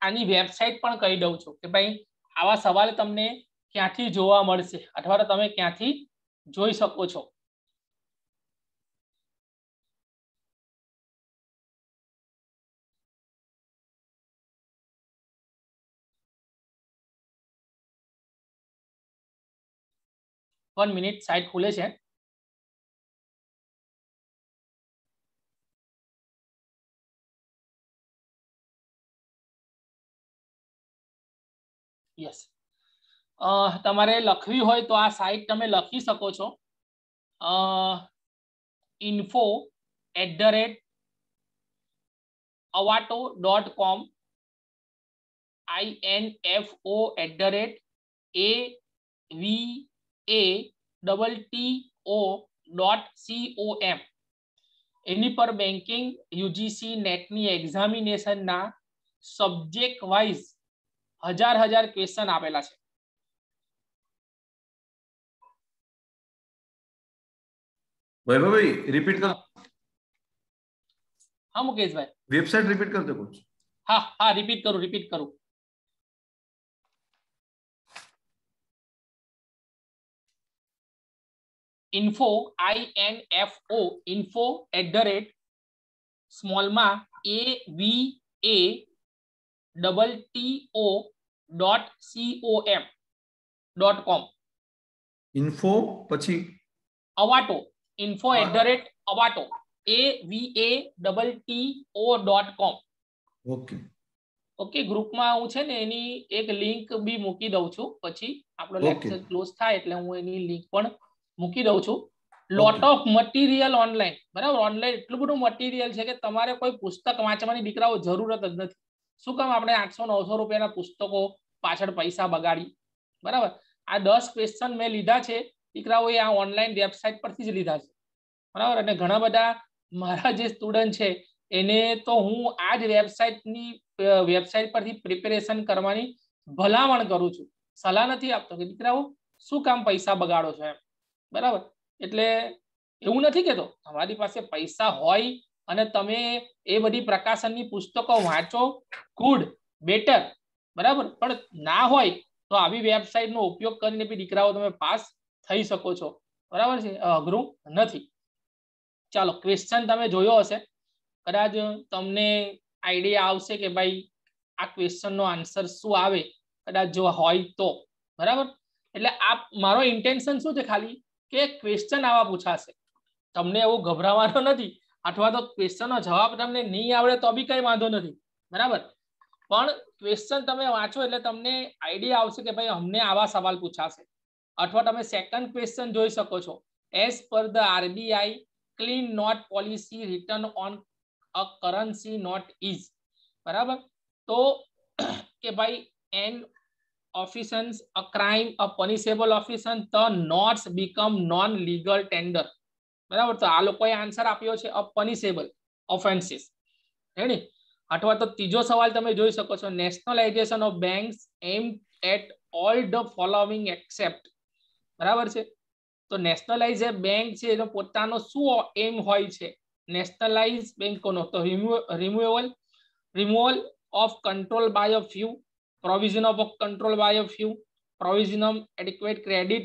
આની website પણ કહી દઉં છું કે ભાઈ આવા સવાલ તમને ક્યાંથી જોવા મળશે અથવા તો તમે ક્યાંથી જોઈ શકો છો. वन मिनिट, साइट खुले છે. યસ, તમારે લખવી હોય તો આ સાઇટ તમે લખી શકો છો. info@avato.com, info@avato.com. એની પર બેન્કિંગ યુજીસી નેટની એક્ઝામિનેશનના સબ્જેક્ટ વાઇઝ હજાર ક્વેશ્ચન આપેલા છે.
વૈભવભાઈ રિપીટ કરો.
હા મુકેશભાઈ,
વેબસાઇટ રિપીટ કરજો કોચ.
હા હા, રિપીટ કરું. info@avato.com.
ઇન્ફો પછી
avato, info@avato, avato.com.
Okay
okay, ગ્રુપમાં હું છે ને એની એક લિંક બી મૂકી દઉં છું, પછી આપણો લેક્ચર ક્લોઝ થાય એટલે હું એની લિંક પણ મૂકી દઉં છું. લોટ ઓફ મટીરિયલ ઓનલાઈન, બરાબર. ઓનલાઈન એટલું બધું મટીરિયલ છે કે તમારે કોઈ પુસ્તક વાંચવાની દીકરાઓ જરૂરત જ નથી. શું કામ આપણે 800-900 રૂપિયાના પુસ્તકો પાછળ પૈસા બગાડી, બરાબર. આ 10 ક્વેશ્ચન મેં લીધા છે દીકરાઓએ આ ઓનલાઈન વેબસાઇટ પરથી જ લીધા છે, બરાબર. અને ઘણા બધા મારા જે સ્ટુડન્ટ છે એને તો હું આ જ વેબસાઇટ પરથી પ્રિપેરેશન કરવાની ભલામણ કરું છું. સલાહ નથી આપતો કે દીકરાઓ શું કામ પૈસા બગાડો છો એમ, બરાબર. એટલે એવું નથી કહેતો તમારી પાસે પૈસા હોય અને તમે એ બધી પ્રકાશનની પુસ્તકો વાંચો, ગુડ, બેટર, બરાબર. પણ ના હોય તો આવી વેબસાઇટનો ઉપયોગ કરીને બી દીકરાઓ તમે પાસ થઈ શકો છો, બરાબર છે. અઘરું નથી. ચાલો, ક્વેશ્ચન તમે જોયો હશે, કદાચ તમને આઈડિયા આવશે કે ભાઈ આ ક્વેશ્ચનનો આન્સર શું આવે, કદાચ જો હોય તો, બરાબર. એટલે આ મારો ઇન્ટેન્શન શું છે, ખાલી કે ક્વેશ્ચન આવા પૂછાશે, તમને એવું ગભરાવાનો નથી. અથવા તો ક્વેશ્ચનનો જવાબ તમને નહીં આવડે તો બી કઈ વાંધો નથી, બરાબર. પણ ક્વેશ્ચન તમે વાંચો એટલે તમને આઈડિયા આવશે કે ભાઈ અમને આવા સવાલ પૂછાશે. અથવા તમે સેકન્ડ ક્વેશ્ચન જોઈ શકો છો, as per the RBI clean note policy return on a currency note is, બરાબર. તો કે ભાઈ an offense, a crime, a punishable offense, the nots become non legal tender, બરાબર. તો આ લોકોએ આન્સર આપ્યો છે a punishable offenses, રેડી. અથવા તો ત્રીજો સવાલ તમે જોઈ શકો છો, nationalisation of banks aim at all the following except, બરાબર છે. તો નેશનલાઇઝ બેંક છે એનો પોતાનો શું એમ હોય છે, નેશનલાઇઝ બેંકોનો? તો removal of control by a few, provision of control by a few, provision of adequate credit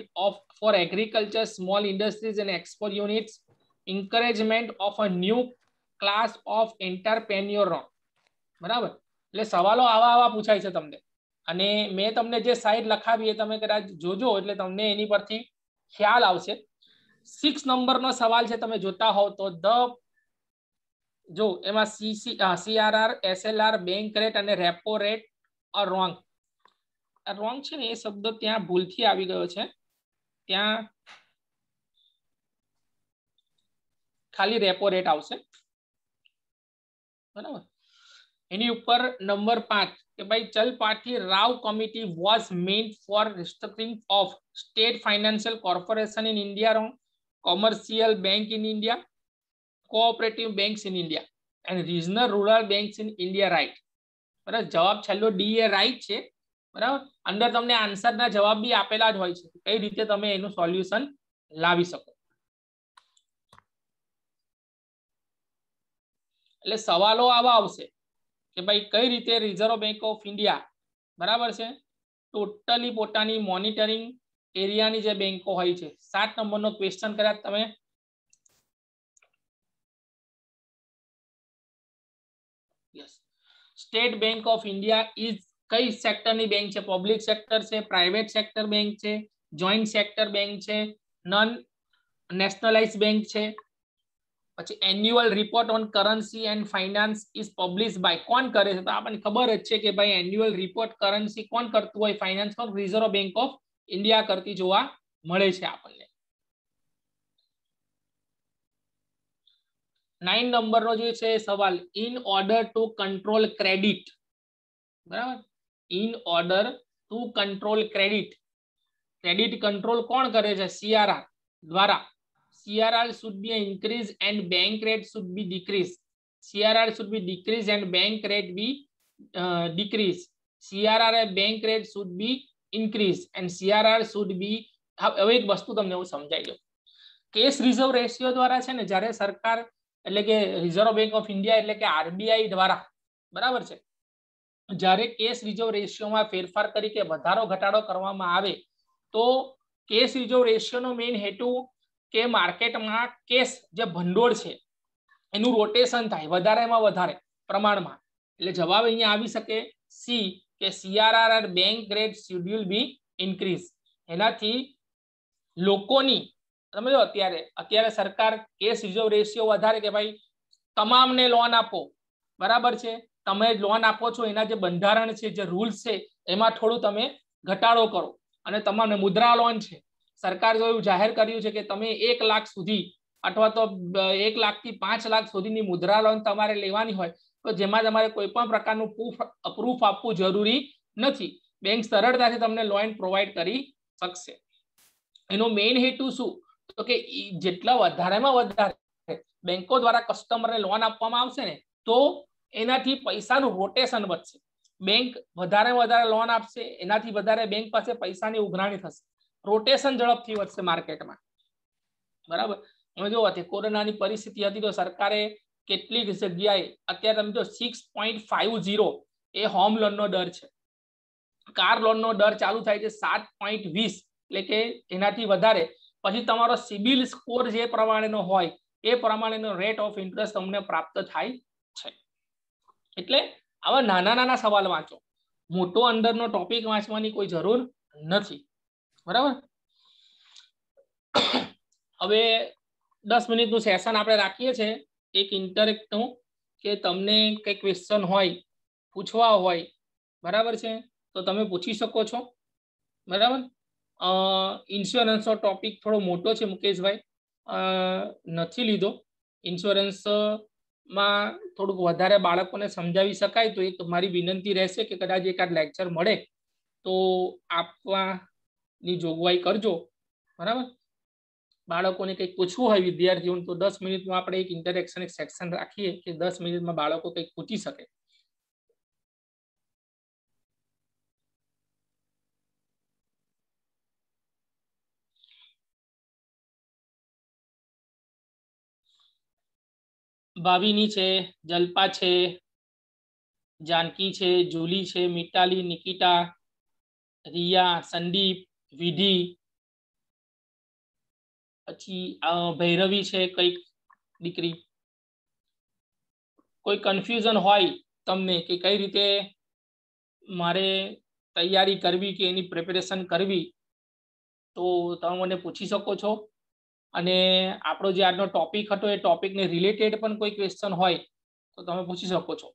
for agriculture, small industries and export units, encouragement of a new class of entrepreneur, બરાબર. એટલે સવાલો આવા આવા પૂછાય છે તમને, અને મેં તમને જે સાઈડ લખાવી એ તમે કદાચ જોજો એટલે તમને એની પરથી ખ્યાલ આવશે. 6 નંબરનો સવાલ છે, તમે જોતા હોવ તો જો એમાં CRR, SLR, બેંક રેટ અને repo rate or wrong. Wrong છે ને એ શબ્દ ત્યાં ભૂલથી આવી ગયો છે, ત્યાં ખાલી રેપો રેટ આવશે, બરાબર. એની ઉપર નંબર 5 કે ભાઈ Chalapathi Rao committee was meant for restructuring of state financial corporation in India, wrong. Commercial bank in India, cooperative banks in India and regional rural banks in India, right. બરાબર, જવાબ છેલ્લો ડી એ right છે, બરાબર. અંદર તમને આન્સરના જવાબ બી આપેલા જ હોય છે, કઈ રીતે તમે એનું સોલ્યુશન લાવી શકો. એટલે સવાલો આવા આવશે કે ભાઈ કઈ રીતે રિઝર્વ બેંક ઓફ ઇન્ડિયા, બરાબર છે, ટોટલી પોતાની મોનિટરિંગ એરિયાની જે બેંકો હોય છે. 7 નંબરનો ક્વેશ્ચન કર્યા તમે. State bank of India is કઈ સેક્ટરની બેંક છે? પબ્લિક સેક્ટર છે, પ્રાઇવેટ સેક્ટર બેંક છે, જોઈન્ટ સેક્ટર બેંક છે, નોન નેશનલાઇઝ બેંક છે. પછી annual report on currency and finance is publish by, કોણ કરે છે? તો આપણને ખબર જ છે કે ભાઈ એન્યુઅલ રિપોર્ટ કરન્સી કોણ કરતું હોય? ફાઇનાન્સ પર રિઝર્વ બેંક ઓફ ઇન્ડિયા કરતી જોવા મળે છે આપણને. 9 નંબરનો જે છે સવાલ, in order to control credit, બરાબર, in order to control credit, credit control કોણ કરે છે? CRR દ્વારા. CRR should be increase and bank rate should be decrease. CRR should be decrease and bank rate be decrease. CRR and bank rate should be increase and CRR should be. હવે એક વસ્તુ તમને હું સમજાઈ દઉં. Cache reserve ratio દ્વારા છે ને, જ્યારે સરકાર એટલે કે રિઝર્વ બેંક ઓફ ઇન્ડિયા એટલે કે RBI દ્વારા, બરાબર છે, જ્યારે કેશ રિઝર્વ રેશિયોમાં ફેરફાર કરી કે વધારો ઘટાડો કરવામાં આવે તો કેશ રિઝર્વ રેશિયોનો મેઇન હેતુ કે માર્કેટમાં કેશ જે ભંડોળ છે એનું રોટેશન થાય વધારેમાં વધારે પ્રમાણમાં. એટલે જવાબ અહીંયા આવી શકે સી કે CRR and bank rate schedule be increase. એનાથી લોકોની, તમે જો અત્યારે સરકાર કેશ રિઝર્વ રેશિયો વધારે કે ભાઈ તમામને લોન આપો, બરાબર છે, તમે લોન આપો છો એના જે બંધારણ છે, જે રૂલ્સ છે એમાં થોડું તમે ઘટાડો કરો, અને તમામને મુદ્રા લોન છે, સરકાર જો એવું જાહેર કર્યું છે કે તમે 1 લાખ સુધી અથવા તો 1 લાખથી 5 લાખ સુધીની મુદ્રા લોન તમારે લેવાની હોય તો જેમાં તમારે કોઈ પણ પ્રકારનું પ્રૂફ આપવું જરૂરી નથી. બેંક સરળતાથી તમને લોન પ્રોવાઈડ કરી શકશે. એનો મેઇન હેતુ શું? તો કે જેટલા વધારેમાં વધારે બેંકો દ્વારા કસ્ટમરને લોન આપવામાં આવશે ને તો એનાથી પૈસાનું રોટેશન વધશે. બેંક વધારે વધારે લોન આપશે, એનાથી વધારે બેંક પાસે પૈસાની ઉઘરાણી થશે, રોટેશન ઝડપથી વધશે માર્કેટમાં, બરાબર. તમે જો કોરોનાની પરિસ્થિતિ હતી તો સરકારે કેટલીક જગ્યાએ અત્યારે તમે જો 6.50 એ હોમ લોનનો દર છે, કાર લોનનો દર ચાલુ થાય છે 7.20, એટલે કે એનાથી વધારે. પછી તમારો સિબિલ સ્કોર જે પ્રમાણેનો હોય એ પ્રમાણેનો રેટ ઓફ ઇન્ટરેસ્ટ તમને પ્રાપ્ત થાય છે. એટલે આવા નાના નાના સવાલ વાંચો, મોટો અંદરનો ટોપિક વાંચવાની કોઈ જરૂર નથી, બરાબર. હવે 10 મિનિટનું સેશન આપણે રાખીએ છીએ એક ઇન્ટરેક્ટનું, કે તમને કઈ ક્વેશ્ચન હોય પૂછવા હોય, બરાબર છે, તો તમે પૂછી શકો છો, બરાબર. ઇન્સ્યોરન્સનો ટોપિક થોડો મોટો છે મુકેશભાઈ, નથી લીધો. ઇન્સ્યોરન્સમાં થોડુંક વધારે બાળકોને સમજાવી શકાય તો એક મારી વિનંતી રહેશે કે કદાચ એકાદ લેક્ચર મળે તો આપવાની જોગવાઈ કરજો, બરાબર. બાળકોને કંઈક પૂછવું હોય વિદ્યાર્થીઓને તો 10 મિનિટમાં આપણે એક ઇન્ટરેક્શન એક સેક્શન રાખીએ કે 10 મિનિટમાં બાળકો કંઈક પૂછી શકે. ભાવિની છે, જલ્પા છે, જાનકી છે, જુલી છે, મિતાલી, નિકિતા, રિયા, સંદીપ, વિધિ, પછી ભૈરવી છે કઈક દીકરી. કોઈ કન્ફ્યુઝન હોય તમને કે કઈ રીતે મારે તૈયારી કરવી કે એની પ્રિપેરેશન કરવી, તો તમે મને પૂછી શકો છો. અને આપણો જે આજનો ટોપિક હતો એ ટોપિકને રિલેટેડ પણ કોઈ ક્વેશ્ચન હોય તો તમે પૂછી શકો છો.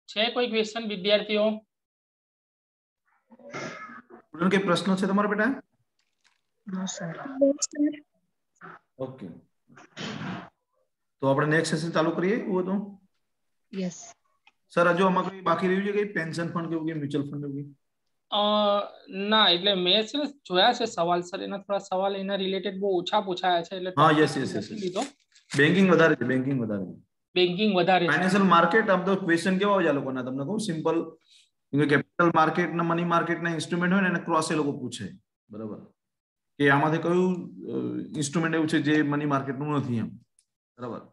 છે કોઈ ક્વેશ્ચન વિદ્યાર્થીઓ?
કે પ્રશ્ન છે તમારા બેટા?
નો સર.
ઓકે, તો આપણે નેક્સ્ટ સેશન ચાલુ કરીએ એવું તો.
યસ
સર હજુ આમાં કઈ બાકી રહ્યું છે કે પેન્શન ફંડ કેવું કે મ્યુચ્યુઅલ ફંડ એવું?
ના, એટલે મેં છે ને જોયા છે સવાલ સર, એના થોડા સવાલ એના રિલેટેડ બહુ ઓછા પૂછાયા છે, એટલે
હા યસ યસ યસ
લીધો.
બેન્કિંગ વધારે છે, બેન્કિંગ વધારે છે.
બેન્કિંગ વધારે છે.
ફાઇનાન્શિયલ માર્કેટ આમ તો ક્વેશ્ચન કેવા હોય છે લોકોના, તમને કહું સિમ્પલ, કેપિટલ માર્કેટ ના મની માર્કેટ ના ઇન્સ્ટ્રુમેન્ટ હોય ને એને ક્રોસ એ લોકો પૂછે, બરાબર, કે આમાંથી કયું ઇન્સ્ટ્રુમેન્ટ એવું છે જે મની માર્કેટ નું નથી એમ, બરાબર.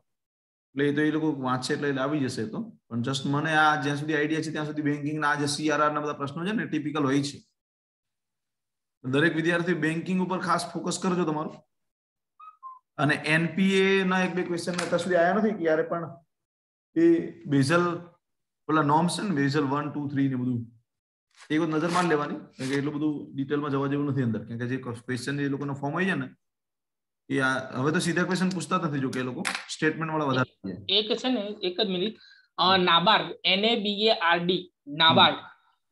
એટલે એ તો એ લોકો વાંચે એટલે આવી જશે. તો પણ જસ્ટ મને આ જ્યાં સુધી આઈડિયા છે ત્યાં સુધી બેન્કિંગ ના જે સીઆરઆર ના બધા પ્રશ્નો છે ને ટિપિકલ હોય છે. દરેક વિદ્યાર્થી બેન્કિંગ ઉપર ખાસ ફોકસ કરજો તમારું. અને એનપીએ ના એક બે ક્વેશ્ચન અત્યાર સુધી આયા નથી કે યારે પણ એ બેઝલ પેલા નોર્મ્સ છે ને, બેઝલ 1 2 3 ને બધું એક વખત નજર મારી લેવાની, કારણ કે એટલું બધું ડિટેલમાં જવા જેવું નથી અંદર, કારણ કે જે ક્વેશ્ચન એ લોકોનો ફોર્મ હોય છે ને એ હવે તો સીધા ક્વેશ્ચન પૂછતા જ નથી, જો કે એ લોકો સ્ટેટમેન્ટ વાળા વધારે
એક છે ને, એક જ મિનિટ, નાબાર્ડ NABARD નાબાર્ડ,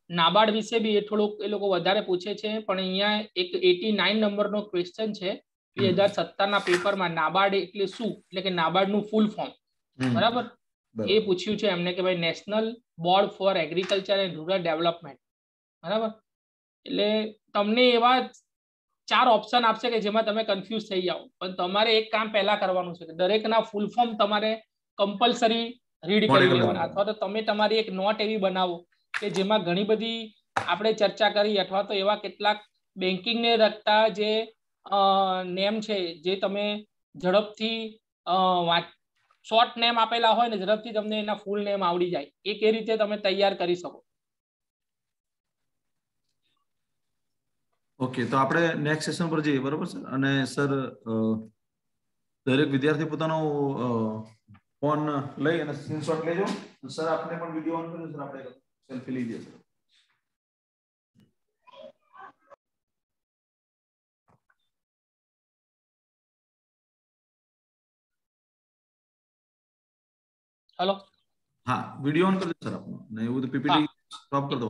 નાબાર્ડ વિશે બી એ થોડુંક એ લોકો વધારે પૂછે છે. પણ અહીંયા એક 89 નંબરનો ક્વેશ્ચન છે 2017 ના પેપરમાં, નાબાર્ડ એટલે શું, એટલે કે નાબાર્ડ નું ફૂલ ફોર્મ, બરાબર, એ પૂછ્યું છે એમને કે ભાઈ national board four agriculture and rural development, બરાબર. એટલે તમને એવા 4 ઓપ્શન આપશે કે જેમાં તમે કન્ફ્યુઝ થઈ જાઓ, પણ તમારે એક કામ પહેલા કરવાનું છે કે દરેકના ફૂલ ફોર્મ તમારે કમ્પલસરી રીડ કરી લેવાના, અથવા તો તમે તમારી એક નોટ એવી બનાવો કે જેમાં ઘણી બધી આપણે ચર્ચા કરી, અથવા તો એવા કેટલાક બેન્કિંગને લગતા જે નેમ છે જે તમે ઝડપથી શોર્ટ નેમ આપેલા હોય ને, ઝડપથી તમને એના ફૂલ નેમ આવડી જાય, એ કઈ રીતે તમે તૈયાર કરી શકો.
ઓકે, તો આપણે નેક્સ્ટ સેશન પર જઈએ, બરોબર સર. અને સર દરેક વિદ્યાર્થી પોતાનો ફોન લઈ અને સ્ક્રીનશોટ લેજો. સર આપણે પણ વિડિયો ઓન કર્યો, સર આપણે સેલ્ફી લઈ જઈએ.
હેલો,
હા, વિડિયો ઓન કરજો સર આપનો, ને એવું તો પીપીટી સ્ટોપ કરી દો.